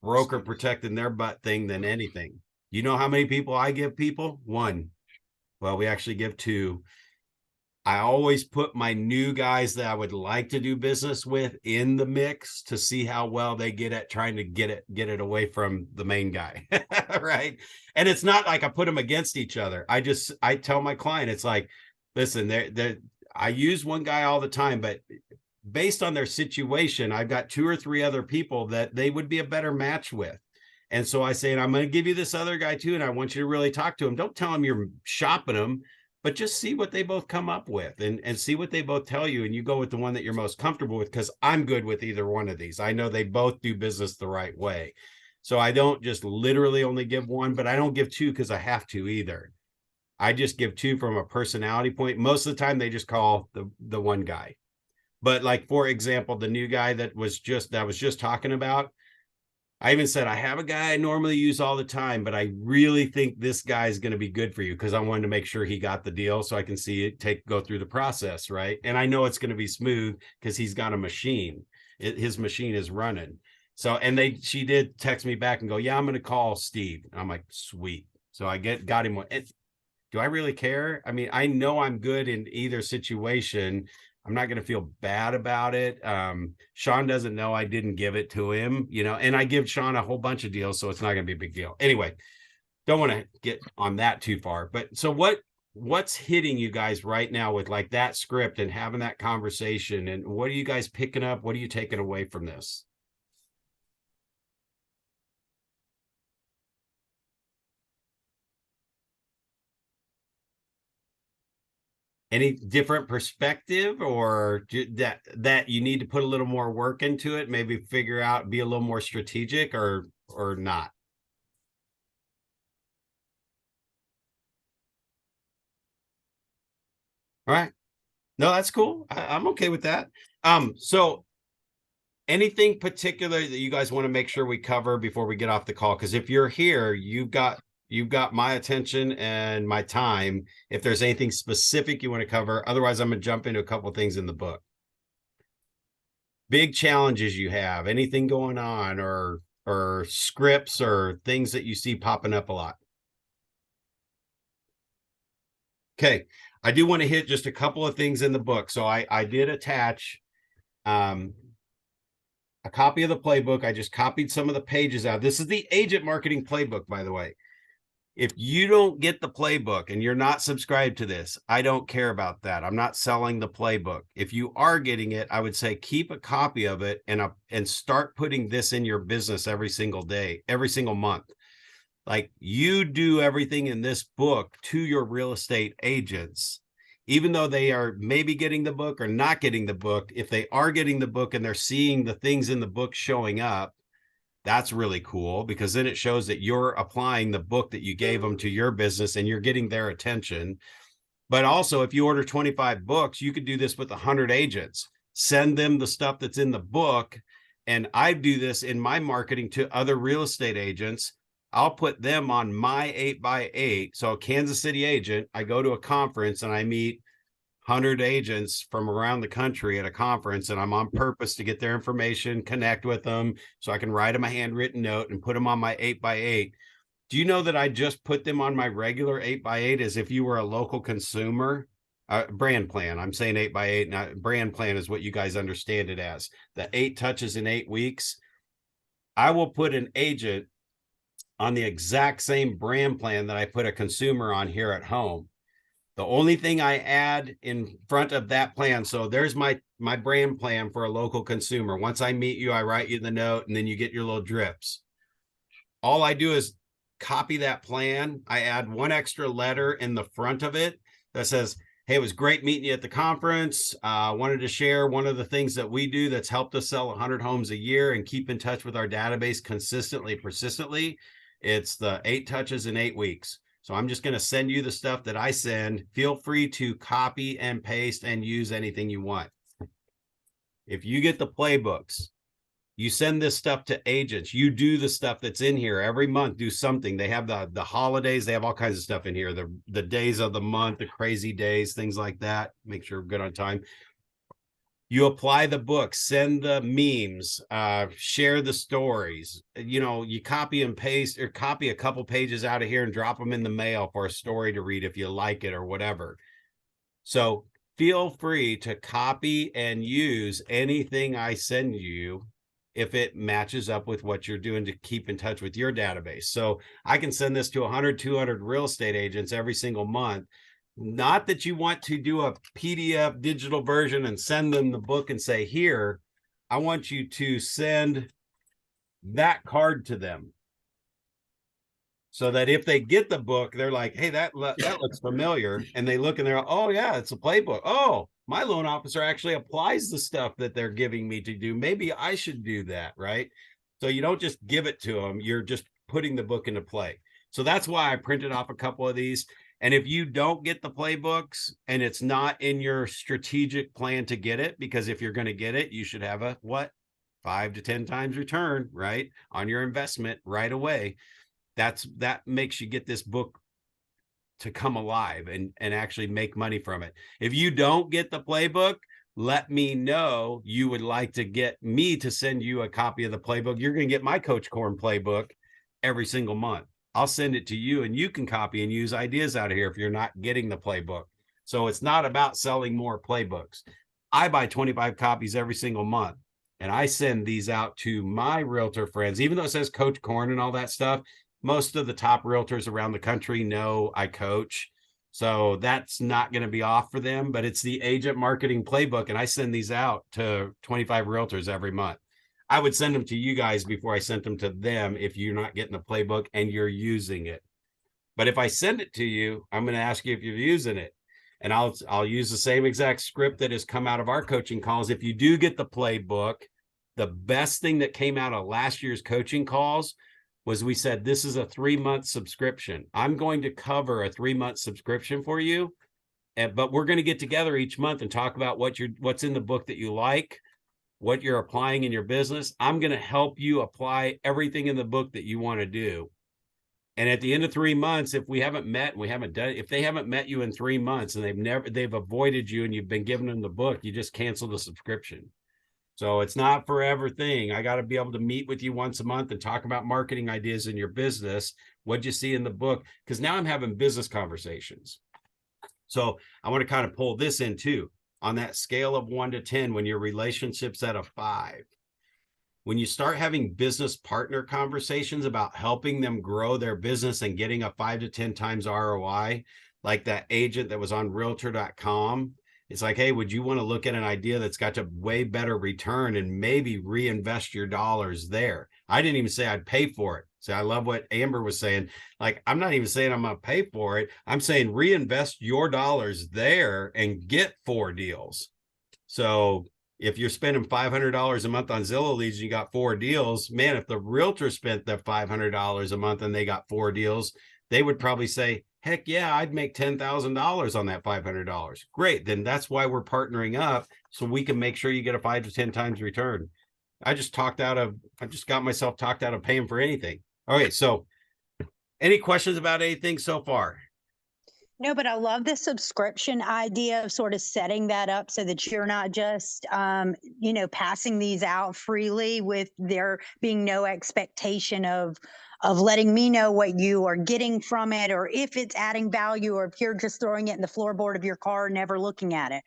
broker protecting their butt thing than anything. You know how many people I give people? 1. Well, we actually give 2. I always put my new guys that I would like to do business with in the mix to see how well they get at trying to get it away from the main guy. Right. And it's not like I put them against each other. I tell my client, it's like, listen, I use one guy all the time, but based on their situation, I've got 2 or 3 other people that they would be a better match with. And so I say, and I'm going to give you this other guy too, and I want you to really talk to him. Don't tell him you're shopping him, but just see what they both come up with, and see what they both tell you. And you go with the one that you're most comfortable with, because I'm good with either one of these. I know they both do business the right way. So I don't just literally only give 1, but I don't give 2 because I have to either. I just give 2 from a personality point. Most of the time they just call the one guy. But like, for example, the new guy that was just talking about, I even said, I have a guy I normally use all the time, but I really think this guy is going to be good for you, because I wanted to make sure he got the deal so I can see it go through the process, right? And I know it's going to be smooth because he's got a machine. His machine is running. So, and she did text me back and go, yeah, I'm going to call Steve. I'm like, sweet. So I got him. Do I really care? I mean, I know I'm good in either situation. I'm not going to feel bad about it. Sean doesn't know I didn't give it to him, and I give Sean a whole bunch of deals, so it's not going to be a big deal. Anyway, don't want to get on that too far. But so what's hitting you guys right now with like that script and having that conversation? And what are you guys picking up? What are you taking away from this? Any different perspective, or that you need to put a little more work into it, maybe figure out, be a little more strategic, or not? All right. No, that's cool. I'm okay with that. So anything particular that you guys want to make sure we cover before we get off the call? Because if you're here, you've got my attention and my time. If there's anything specific you want to cover, otherwise I'm going to jump into a couple of things in the book. Big challenges you have, anything going on, or scripts or things that you see popping up a lot. Okay. I do want to hit just a couple of things in the book. So I did attach a copy of the playbook. I just copied some of the pages out. This is the agent marketing playbook, by the way. If you don't get the playbook and you're not subscribed to this, I don't care about that. I'm not selling the playbook. If you are getting it, I would say keep a copy of it and start putting this in your business every single day, every single month. Like, you do everything in this book to your real estate agents, even though they are maybe getting the book or not getting the book. If they are getting the book and they're seeing the things in the book showing up, that's really cool, because then it shows that you're applying the book that you gave them to your business and you're getting their attention. But also, if you order 25 books, you could do this with 100 agents. Send them the stuff that's in the book. And I do this in my marketing to other real estate agents. I'll put them on my 8x8. So a Kansas City agent, I go to a conference and I meet 100 agents from around the country at a conference, and I'm on purpose to get their information, connect with them so I can write them a handwritten note and put them on my 8x8. Do you know that I just put them on my regular 8x8 as if you were a local consumer? Brand plan. I'm saying 8x8. Now, brand plan is what you guys understand it as. The 8 touches in 8 weeks. I will put an agent on the exact same brand plan that I put a consumer on here at home. The only thing I add in front of that plan, so there's my brand plan for a local consumer. Once I meet you, I write you the note, and then you get your little drips. All I do is copy that plan. I add one extra letter in the front of it that says, hey, it was great meeting you at the conference. Wanted to share one of the things that we do that's helped us sell 100 homes a year and keep in touch with our database consistently, persistently. It's the 8 touches in 8 weeks. So I'm just going to send you the stuff that I send. Feel free to copy and paste and use anything you want. If you get the playbooks, you send this stuff to agents. You do the stuff that's in here every month. Do something. They have the holidays. They have all kinds of stuff in here. The days of the month, the crazy days, things like that. Make sure we're good on time. You apply the book, send the memes, share the stories. You know, you copy and paste or copy a couple pages out of here and drop them in the mail for a story to read if you like it or whatever. So feel free to copy and use anything I send you if it matches up with what you're doing to keep in touch with your database. So I can send this to 100, 200 real estate agents every single month. Not that you want to do a PDF digital version and send them the book and say, here, I want you to send that card to them. So that if they get the book, they're like, hey, that looks familiar. And they look and they're, oh yeah, it's a playbook. Oh, my loan officer actually applies the stuff that they're giving me to do. Maybe I should do that, right? So you don't just give it to them. You're just putting the book into play. So that's why I printed off a couple of these. And if you don't get the playbooks and it's not in your strategic plan to get it, because if you're going to get it, you should have a 5 to 10 times return, right, on your investment right away. That makes you get this book to come alive and actually make money from it. If you don't get the playbook, let me know you would like to get me to send you a copy of the playbook. You're going to get my Coach Corn playbook every single month. I'll send it to you and you can copy and use ideas out of here if you're not getting the playbook. So it's not about selling more playbooks. I buy 25 copies every single month and I send these out to my realtor friends, even though it says Coach Corn and all that stuff. Most of the top realtors around the country know I coach. So that's not going to be off for them, but it's the agent marketing playbook. And I send these out to 25 realtors every month. I would send them to you guys before I sent them to them if you're not getting the playbook and you're using it. But if I send it to you, I'm going to ask you if you're using it. And I'll use the same exact script that has come out of our coaching calls. If you do get the playbook, the best thing that came out of last year's coaching calls was we said, this is a 3-month subscription. I'm going to cover a 3-month subscription for you. But we're going to get together each month and talk about what's in the book that you like, what you're applying in your business. I'm going to help you apply everything in the book that you want to do. And at the end of 3 months, if we haven't met and we haven't done, if they haven't met you in 3 months and they've avoided you and you've been giving them the book, you just cancel the subscription. So it's not forever thing. I got to be able to meet with you once a month and talk about marketing ideas in your business. What'd you see in the book? Because now I'm having business conversations. So I want to kind of pull this in too. On that scale of 1 to 10, when your relationship's at a 5, when you start having business partner conversations about helping them grow their business and getting a 5 to 10 times ROI, like that agent that was on realtor.com, it's like, hey, would you want to look at an idea that's got a way better return and maybe reinvest your dollars there? I didn't even say I'd pay for it. So I love what Amber was saying. Like, I'm not even saying I'm going to pay for it. I'm saying reinvest your dollars there and get 4 deals. So if you're spending $500 a month on Zillow leads, you got 4 deals, man, if the realtor spent the $500 a month and they got 4 deals, they would probably say, heck yeah, I'd make $10,000 on that $500. Great. Then that's why we're partnering up, so we can make sure you get a 5 to 10 times return. I just got myself talked out of paying for anything. All right. So any questions about anything so far? No, but I love the subscription idea of sort of setting that up so that you're not just, passing these out freely with there being no expectation of letting me know what you are getting from it, or if it's adding value, or if you're just throwing it in the floorboard of your car, never looking at it.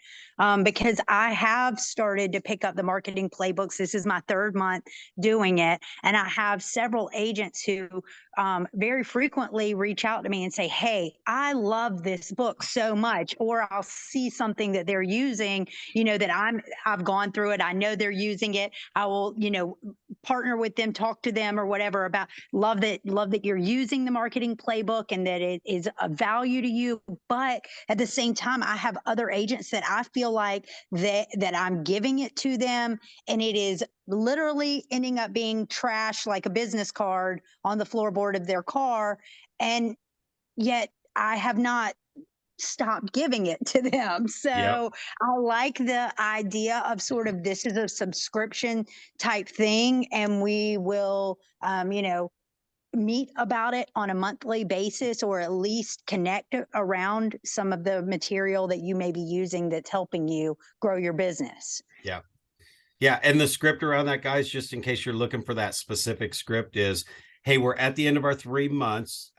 Because I have started to pick up the marketing playbooks. This is my 3rd month doing it. And I have several agents who very frequently reach out to me and say, hey, I love this book so much. Or I'll see something that they're using, that I've gone through it. I know they're using it. I will, partner with them, talk to them or whatever about love that you're using the marketing playbook and that it is a value to you. But at the same time, I have other agents that I feel like that I'm giving it to them, and it is literally ending up being trash, like a business card on the floorboard of their car. And yet I have not stopped giving it to them. So Yep. I like the idea of sort of this is a subscription type thing, and we will, meet about it on a monthly basis, or at least connect around some of the material that you may be using that's helping you grow your business. Yeah. Yeah. And the script around that, guys, just in case you're looking for that specific script, is, hey, we're at the end of our 3 months.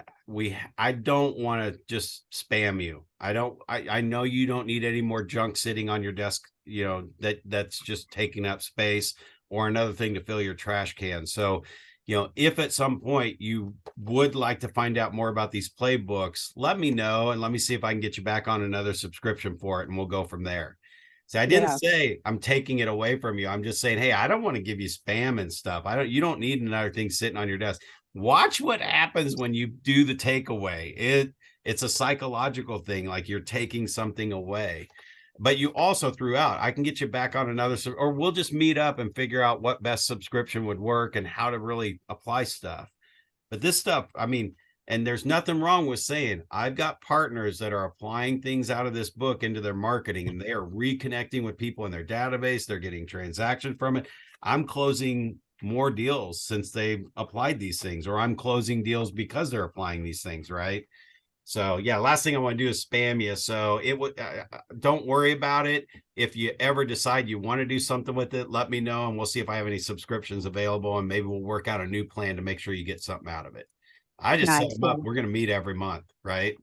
I don't want to just spam you. I know you don't need any more junk sitting on your desk, that's just taking up space, or another thing to fill your trash can. So, if at some point you would like to find out more about these playbooks, let me know, and let me see if I can get you back on another subscription for it, and we'll go from there. See, I didn't Yeah. say I'm taking it away from you. I'm just saying, hey, I don't want to give you spam and stuff. You don't need another thing sitting on your desk. Watch what happens when you do the takeaway. It's a psychological thing, like you're taking something away. But you also threw out, I can get you back on another, or we'll just meet up and figure out what best subscription would work and how to really apply stuff. But this stuff, I mean, and there's nothing wrong with saying, I've got partners that are applying things out of this book into their marketing, and they are reconnecting with people in their database. They're getting transaction from it. I'm closing more deals since they've applied these things, or I'm closing deals because they're applying these things, right? So yeah, last thing I want to do is spam you. So it would, don't worry about it. If you ever decide you want to do something with it, let me know, and we'll see if I have any subscriptions available, and maybe we'll work out a new plan to make sure you get something out of it. I just set Nice. them up. We're going to meet every month, right?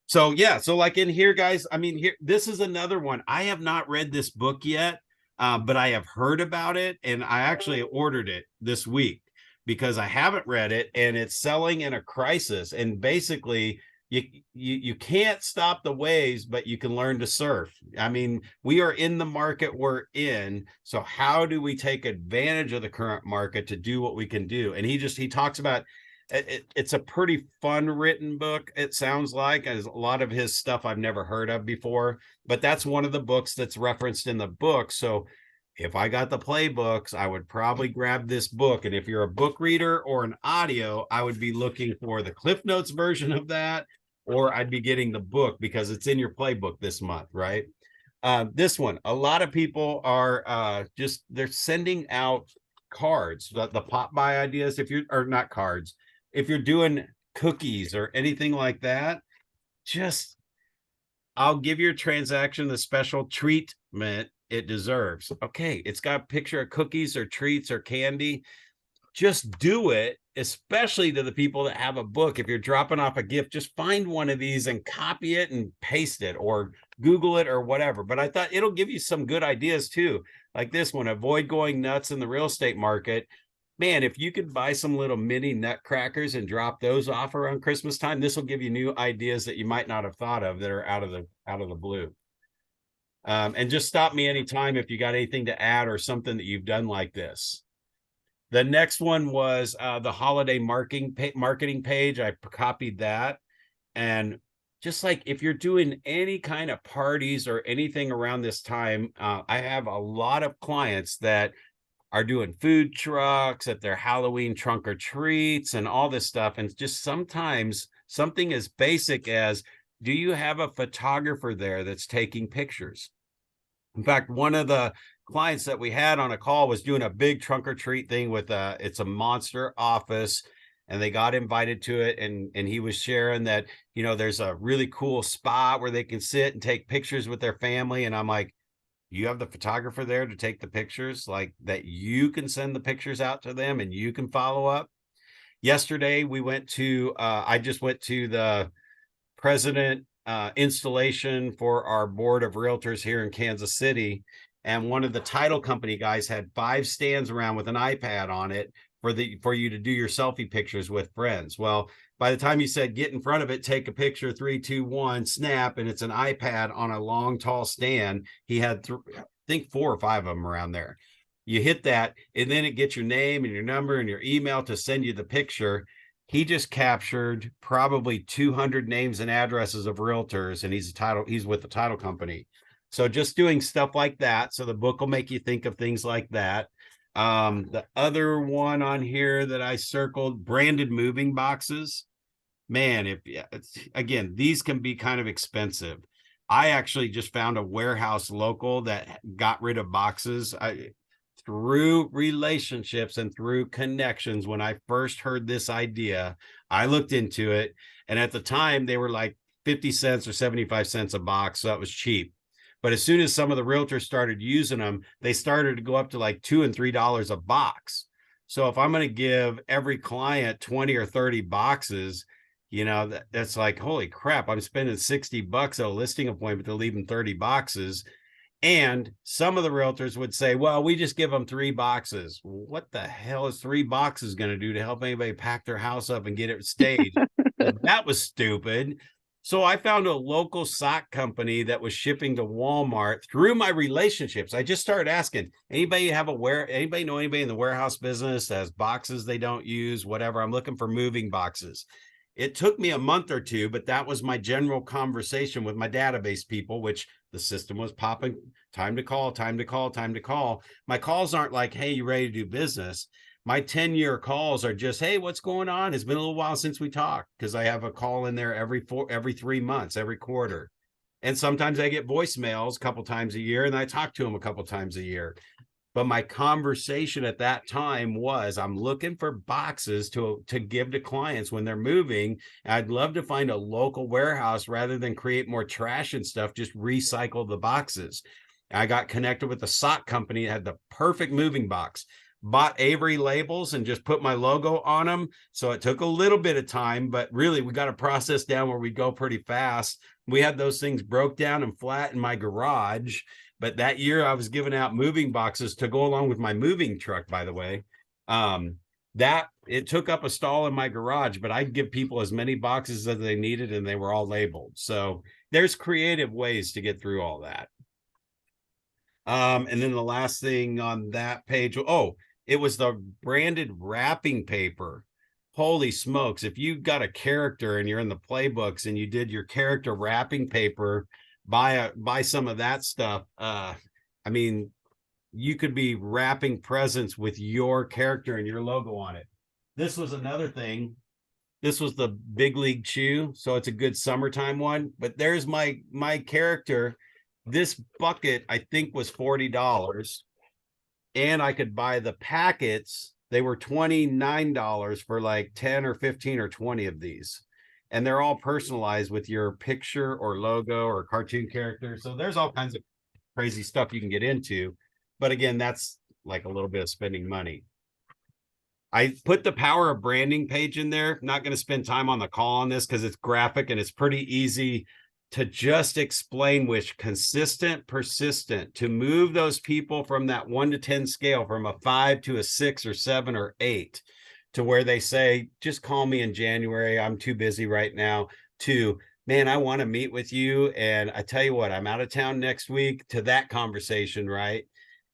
So yeah, so like in here, guys, I mean, this is another one. I have not read this book yet, but I have heard about it, and I actually ordered it this week because I haven't read it, and it's selling in a crisis. And basically, you can't stop the waves, but you can learn to surf. I mean, we are in the market we're in. So how do we take advantage of the current market to do what we can do? And he talks about it's a pretty fun written book. It sounds like, as a lot of his stuff I've never heard of before, but that's one of the books that's referenced in the book. So if I got the playbooks, I would probably grab this book. And if you're a book reader or an audio, I would be looking for the Cliff Notes version of that, or I'd be getting the book because it's in your playbook this month, right? This one, a lot of people are they're sending out cards, the pop by ideas, or not cards, if you're doing cookies or anything like that, I'll give your transaction the special treatment it deserves. Okay, it's got a picture of cookies or treats or candy. just do it, especially to the people that have a book. If you're dropping off a gift, just find one of these and copy it and paste it or Google it or whatever. But I thought it'll give you some good ideas too. Like this one, avoid going nuts in the real estate market. Man, if you could buy some little mini nutcrackers and drop those off around Christmas time, this will give you new ideas that you might not have thought of that are out of the blue. And just stop me anytime if you got anything to add or something that you've done like this. The next one was the holiday marketing page. I copied that. And just like if you're doing any kind of parties or anything around this time, I have a lot of clients that are doing food trucks at their Halloween trunk or treats and all this stuff. And just sometimes something as basic as, do you have a photographer there that's taking pictures? In fact, one of the clients that we had on a call was doing a big trunk or treat thing with it's a monster office, and they got invited to it. And he was sharing that, you know, there's a really cool spot where they can sit and take pictures with their family. And I'm like, you have the photographer there to take the pictures, like that you can send the pictures out to them and you can follow up. Yesterday, we went to, I just went to the president installation for our board of realtors here in Kansas City. And one of the title company guys had 5 stands around with an iPad on it for you to do your selfie pictures with friends. Well, by the time you said get in front of it, take a picture, 3, 2, 1, snap, and it's an iPad on a long, tall stand. He had, I think, 4 or 5 of them around there. You hit that, and then it gets your name and your number and your email to send you the picture. He just captured probably 200 names and addresses of realtors, and he's with the title company. So just doing stuff like that. So the book will make you think of things like that. The other one on here that I circled, branded moving boxes. Man, again, these can be kind of expensive. I actually just found a warehouse local that got rid of boxes. Through relationships and through connections. When I first heard this idea, I looked into it, and at the time they were like 50 cents or 75 cents a box, so that was cheap. But as soon as some of the realtors started using them, they started to go up to like $2 and $3 a box. So if I'm going to give every client 20 or 30 boxes, you know, that's like, holy crap, I'm spending $60 at a listing appointment to leave them 30 boxes. And some of the realtors would say, well, we just give them 3 boxes. What the hell is 3 boxes going to do to help anybody pack their house up and get it staged? Well, that was stupid. So I found a local sock company that was shipping to Walmart through my relationships. I just started asking, anybody know anybody in the warehouse business that has boxes they don't use, whatever? I'm looking for moving boxes. It took me a month or 2, but that was my general conversation with my database people, which the system was popping, time to call, time to call, time to call. My calls aren't like, hey, you ready to do business? My 10-year calls are just, hey, what's going on? It's been a little while since we talked, because I have a call in there every 3 months, every quarter. And sometimes I get voicemails a couple times a year, and I talk to them a couple times a year. But my conversation at that time was, I'm looking for boxes to give to clients when they're moving. I'd love to find a local warehouse rather than create more trash and stuff, just recycle the boxes. I got connected with the sock company that had the perfect moving box. Bought Avery labels and just put my logo on them. So it took a little bit of time, but really we got a process down where we go pretty fast. We had those things broke down and flat in my garage. But that year I was giving out moving boxes to go along with my moving truck, by the way. That it took up a stall in my garage, but I'd give people as many boxes as they needed, and they were all labeled. So there's creative ways to get through all that. And then the last thing on that page, it was the branded wrapping paper. Holy smokes. If you got a character and you're in the playbooks and you did your character wrapping paper, buy some of that stuff. I mean, you could be wrapping presents with your character and your logo on it. This was another thing. This was the Big League Chew. So it's a good summertime one, but there's my character. This bucket, I think, was $40. And I could buy the packets. They were $29 for like 10 or 15 or 20 of these. And they're all personalized with your picture or logo or cartoon character. So there's all kinds of crazy stuff you can get into. But again, that's like a little bit of spending money. I put the power of branding page in there. Not going to spend time on the call on this because it's graphic and it's pretty easy to just explain which consistent, persistent, to move those people from that 1 to 10 scale, from a 5 to a 6 or 7 or 8, to where they say, just call me in January. I'm too busy right now, to, man, I want to meet with you. And I tell you what, I'm out of town next week, to that conversation, right?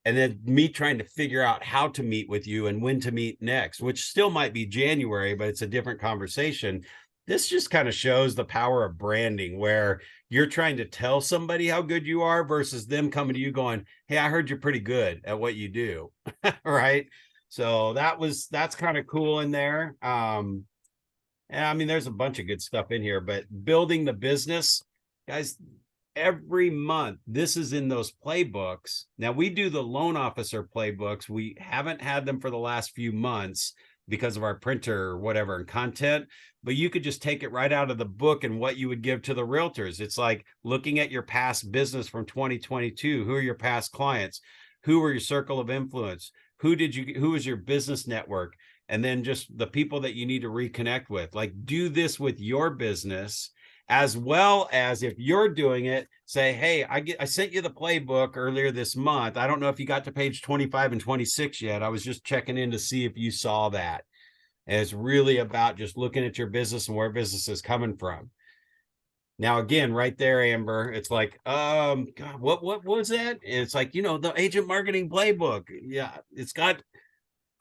And then me trying to figure out how to meet with you and when to meet next, which still might be January, but it's a different conversation. This just kind of shows the power of branding, where you're trying to tell somebody how good you are versus them coming to you going, hey, I heard you're pretty good at what you do. Right. So that's kind of cool in there. And I mean, there's a bunch of good stuff in here, but building the business, guys, every month, this is in those playbooks. Now, we do the loan officer playbooks. We haven't had them for the last few months because of our printer or whatever and content, but you could just take it right out of the book and what you would give to the realtors. It's like looking at your past business from 2022. Who are your past clients? Who were your circle of influence? Who was your business network? And then just the people that you need to reconnect with. Like, do this with your business, as well as, if you're doing it, say, hey, I sent you the playbook earlier this month. I don't know if you got to page 25 and 26 yet. I was just checking in to see if you saw that. And it's really about just looking at your business and where business is coming from. Now, again, right there, Amber, it's like, God, what was that? And it's like, the agent marketing playbook. Yeah, it's got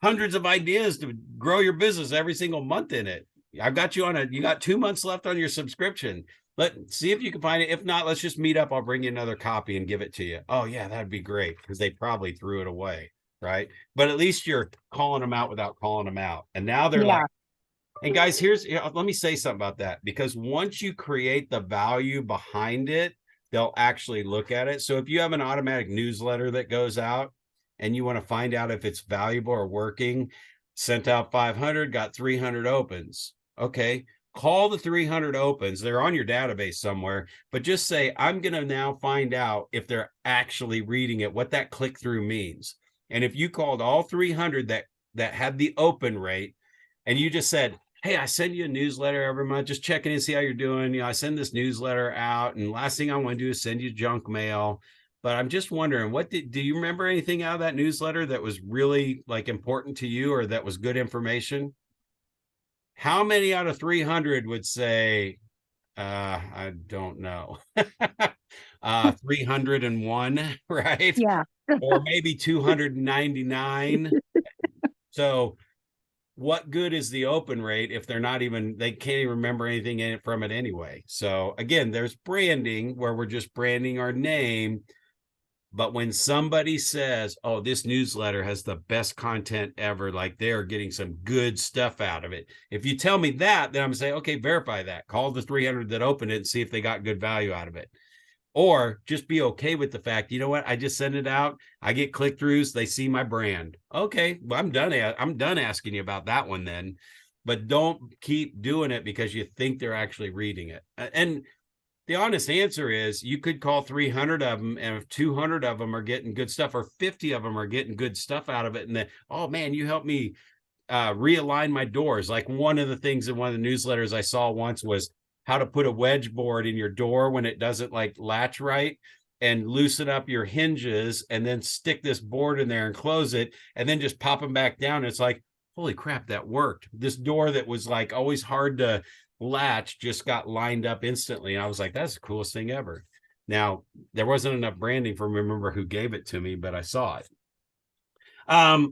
hundreds of ideas to grow your business every single month in it. I've got you you got 2 months left on your subscription. Let's see if you can find it. If not, let's just meet up. I'll bring you another copy and give it to you. Oh yeah, that'd be great, because they probably threw it away, right? But at least you're calling them out without calling them out. And now they're like, and guys, let me say something about that, because once you create the value behind it, they'll actually look at it. So if you have an automatic newsletter that goes out and you want to find out if it's valuable or working, sent out 500, got 300 opens. Okay, call the 300 opens. They're on your database somewhere, but just say, I'm going to now find out if they're actually reading it, what that click through means. And if you called all 300 that had the open rate, and you just said, hey, I send you a newsletter every month, just checking in, see how you're doing. I send this newsletter out, and last thing I want to do is send you junk mail. But I'm just wondering, do you remember anything out of that newsletter that was really like important to you, or that was good information? How many out of 300 would say, I don't know, 301, right? Yeah. Or maybe 299. So what good is the open rate if they can't even remember anything from it anyway? So again, there's branding, where we're just branding our name. But when somebody says, oh, this newsletter has the best content ever, like they're getting some good stuff out of it. If you tell me that, then I'm saying, okay, verify that. Call the 300 that opened it and see if they got good value out of it. Or just be okay with the fact, you know what, I just send it out. I get click-throughs. They see my brand. Okay, well, I'm done asking you about that one then. But don't keep doing it because you think they're actually reading it. And the honest answer is, you could call 300 of them, and if 200 of them are getting good stuff, or 50 of them are getting good stuff out of it, and then, oh man, you helped me realign my doors. Like, one of the things in one of the newsletters I saw once was how to put a wedge board in your door when it doesn't like latch right, and loosen up your hinges, and then stick this board in there and close it, and then just pop them back down. It's like, holy crap, that worked. This door that was like always hard to latch just got lined up instantly. And I was like, that's the coolest thing ever. Now, there wasn't enough branding for me to remember who gave it to me, but I saw it.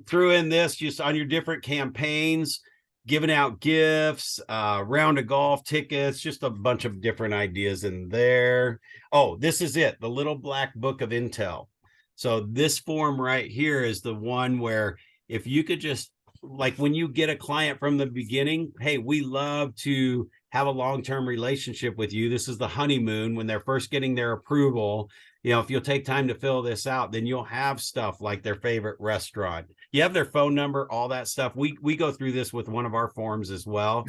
Threw in this just on your different campaigns, giving out gifts, round of golf tickets, just a bunch of different ideas in there. Oh, this is it, the little black book of intel. So this form right here is the one where, if you could just, like, when you get a client from the beginning, hey, we love to have a long-term relationship with you. This is the honeymoon, when they're first getting their approval. If you'll take time to fill this out, then you'll have stuff like their favorite restaurant. You have their phone number, all that stuff. We go through this with one of our forms as well.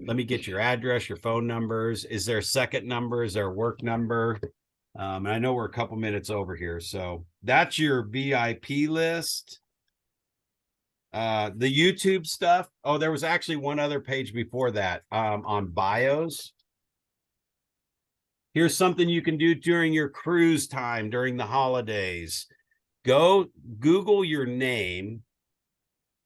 Let me get your address, your phone numbers. Is there a second number? Is there a work number? And I know we're a couple minutes over here. So that's your VIP list. The YouTube stuff. Oh, there was actually one other page before that, on bios. Here's something you can do during your cruise time during the holidays. Go Google your name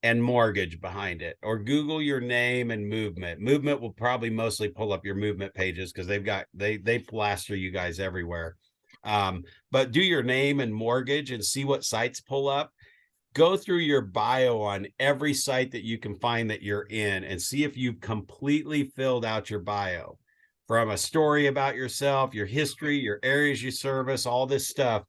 and mortgage behind it, or Google your name and movement. Movement will probably mostly pull up your movement pages because they plaster you guys everywhere. But do your name and mortgage and see what sites pull up. Go through your bio on every site that you can find that you're in and see if you've completely filled out your bio, from a story about yourself, your history, your areas you service, all this stuff,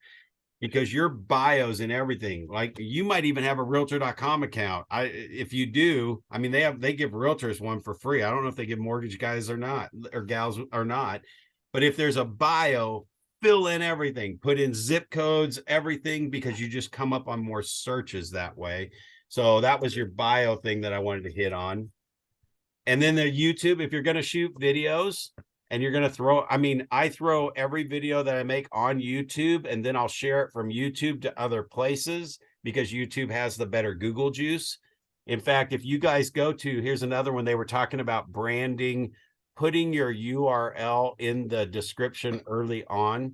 because your bios and everything, like you might even have a realtor.com account. If you do, I mean, they give realtors one for free. I don't know if they give mortgage guys or not, or gals or not, but if there's a bio, fill in everything, put in zip codes, everything, because you just come up on more searches that way. So that was your bio thing that I wanted to hit on. And then the YouTube, if you're going to shoot videos and you're going to throw, I mean, I throw every video that I make on YouTube, and then I'll share it from YouTube to other places because YouTube has the better Google juice. In fact, if you guys go to, here's another one, they were talking about branding, putting your URL in the description early on.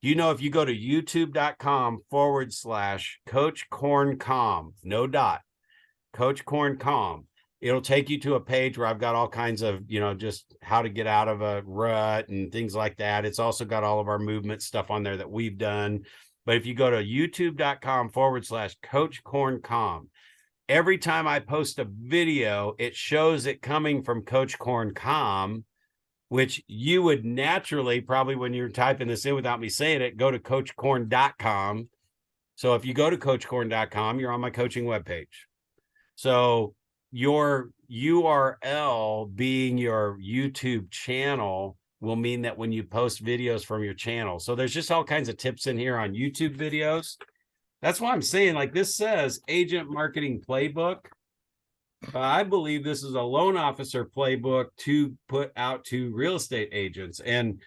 You know, if you go to youtube.com/Coach Corncom, no dot, Coach Corncom, it'll take you to a page where I've got all kinds of, you know, just how to get out of a rut and things like that. It's also got all of our movement stuff on there that we've done. But if you go to youtube.com/Coach Corncom, every time I post a video, it shows it coming from Coach Corncom, which you would naturally, probably when you're typing this in without me saying it, go to coachcorn.com. So if you go to coachcorn.com, you're on my coaching webpage. So your URL being your YouTube channel will mean that when you post videos from your channel. So there's just all kinds of tips in here on YouTube videos. That's why I'm saying, like this says Agent Marketing Playbook. I believe this is a loan officer playbook to put out to real estate agents. And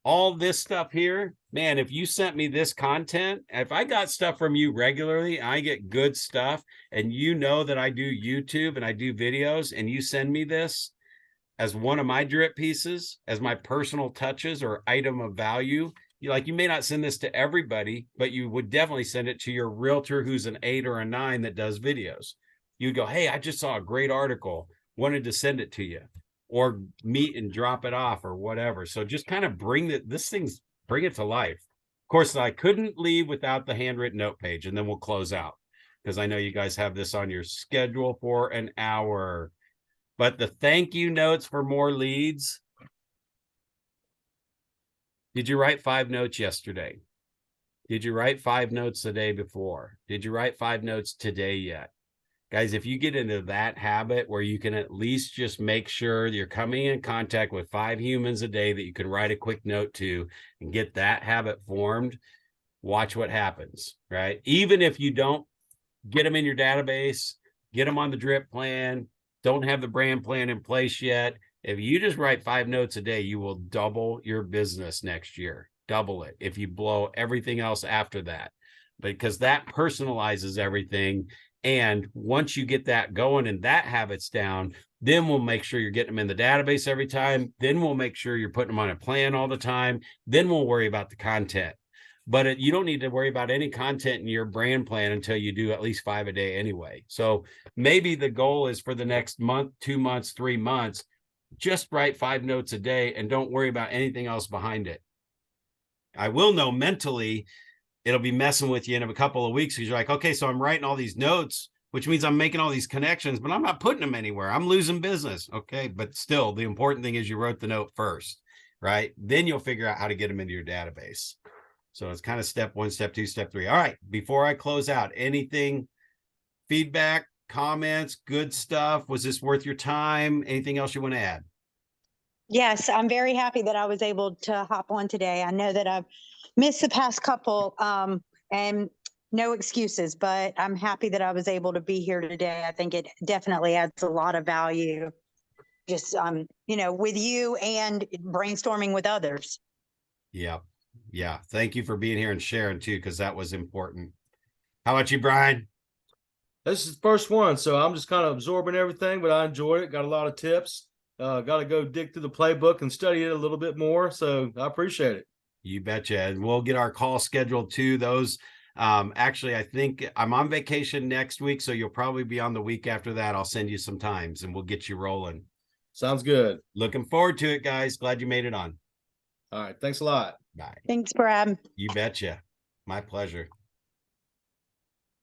all this stuff here, man, if you sent me this content, if I got stuff from you regularly, I get good stuff, and you know that I do YouTube and I do videos, and you send me this as one of my drip pieces, as my personal touches or item of value, you may not send this to everybody, but you would definitely send it to your realtor who's an 8 or a 9 that does videos. You go, hey, I just saw a great article, wanted to send it to you, or meet and drop it off or whatever. So just kind of bring it to life. Of course, I couldn't leave without the handwritten note page, and then we'll close out because I know you guys have this on your schedule for an hour. But the thank you notes for more leads. Did you write 5 notes yesterday? Did you write 5 notes the day before? Did you write 5 notes today yet? Guys, if you get into that habit where you can at least just make sure you're coming in contact with 5 humans a day that you can write a quick note to and get that habit formed, watch what happens, right? Even if you don't get them in your database, get them on the drip plan, don't have the brand plan in place yet, if you just write 5 notes a day, you will double your business next year. Double it if you blow everything else after that, because that personalizes everything. And once you get that going and that habit's down, then we'll make sure you're getting them in the database every time. Then we'll make sure you're putting them on a plan all the time. Then we'll worry about the content. But you don't need to worry about any content in your brand plan until you do at least 5 a day anyway. So maybe the goal is for the next month, 2 months, 3 months, just write 5 notes a day and don't worry about anything else behind it. I will know mentally it'll be messing with you in a couple of weeks because you're like, okay, so I'm writing all these notes, which means I'm making all these connections, but I'm not putting them anywhere. I'm losing business. Okay. But still, the important thing is you wrote the note first, right? Then you'll figure out how to get them into your database. So it's kind of step 1, step 2, step 3. All right. Before I close out, anything, feedback, comments, good stuff? Was this worth your time? Anything else you want to add? Yes, I'm very happy that I was able to hop on today. I know that I've missed the past couple, and no excuses, but I'm happy that I was able to be here today. I think it definitely adds a lot of value, just, with you and brainstorming with others. Yeah. Yeah. Thank you for being here and sharing too, because that was important. How about you, Brian? This is the first one, so I'm just kind of absorbing everything, but I enjoyed it. Got a lot of tips. Got to go dig through the playbook and study it a little bit more. So I appreciate it. You betcha. And we'll get our call scheduled too. Those actually, I think I'm on vacation next week, so you'll probably be on the week after that. I'll send you some times and we'll get you rolling. Sounds good. Looking forward to it, guys. Glad you made it on. All right. Thanks a lot. Bye. Thanks, Brad. You betcha. My pleasure.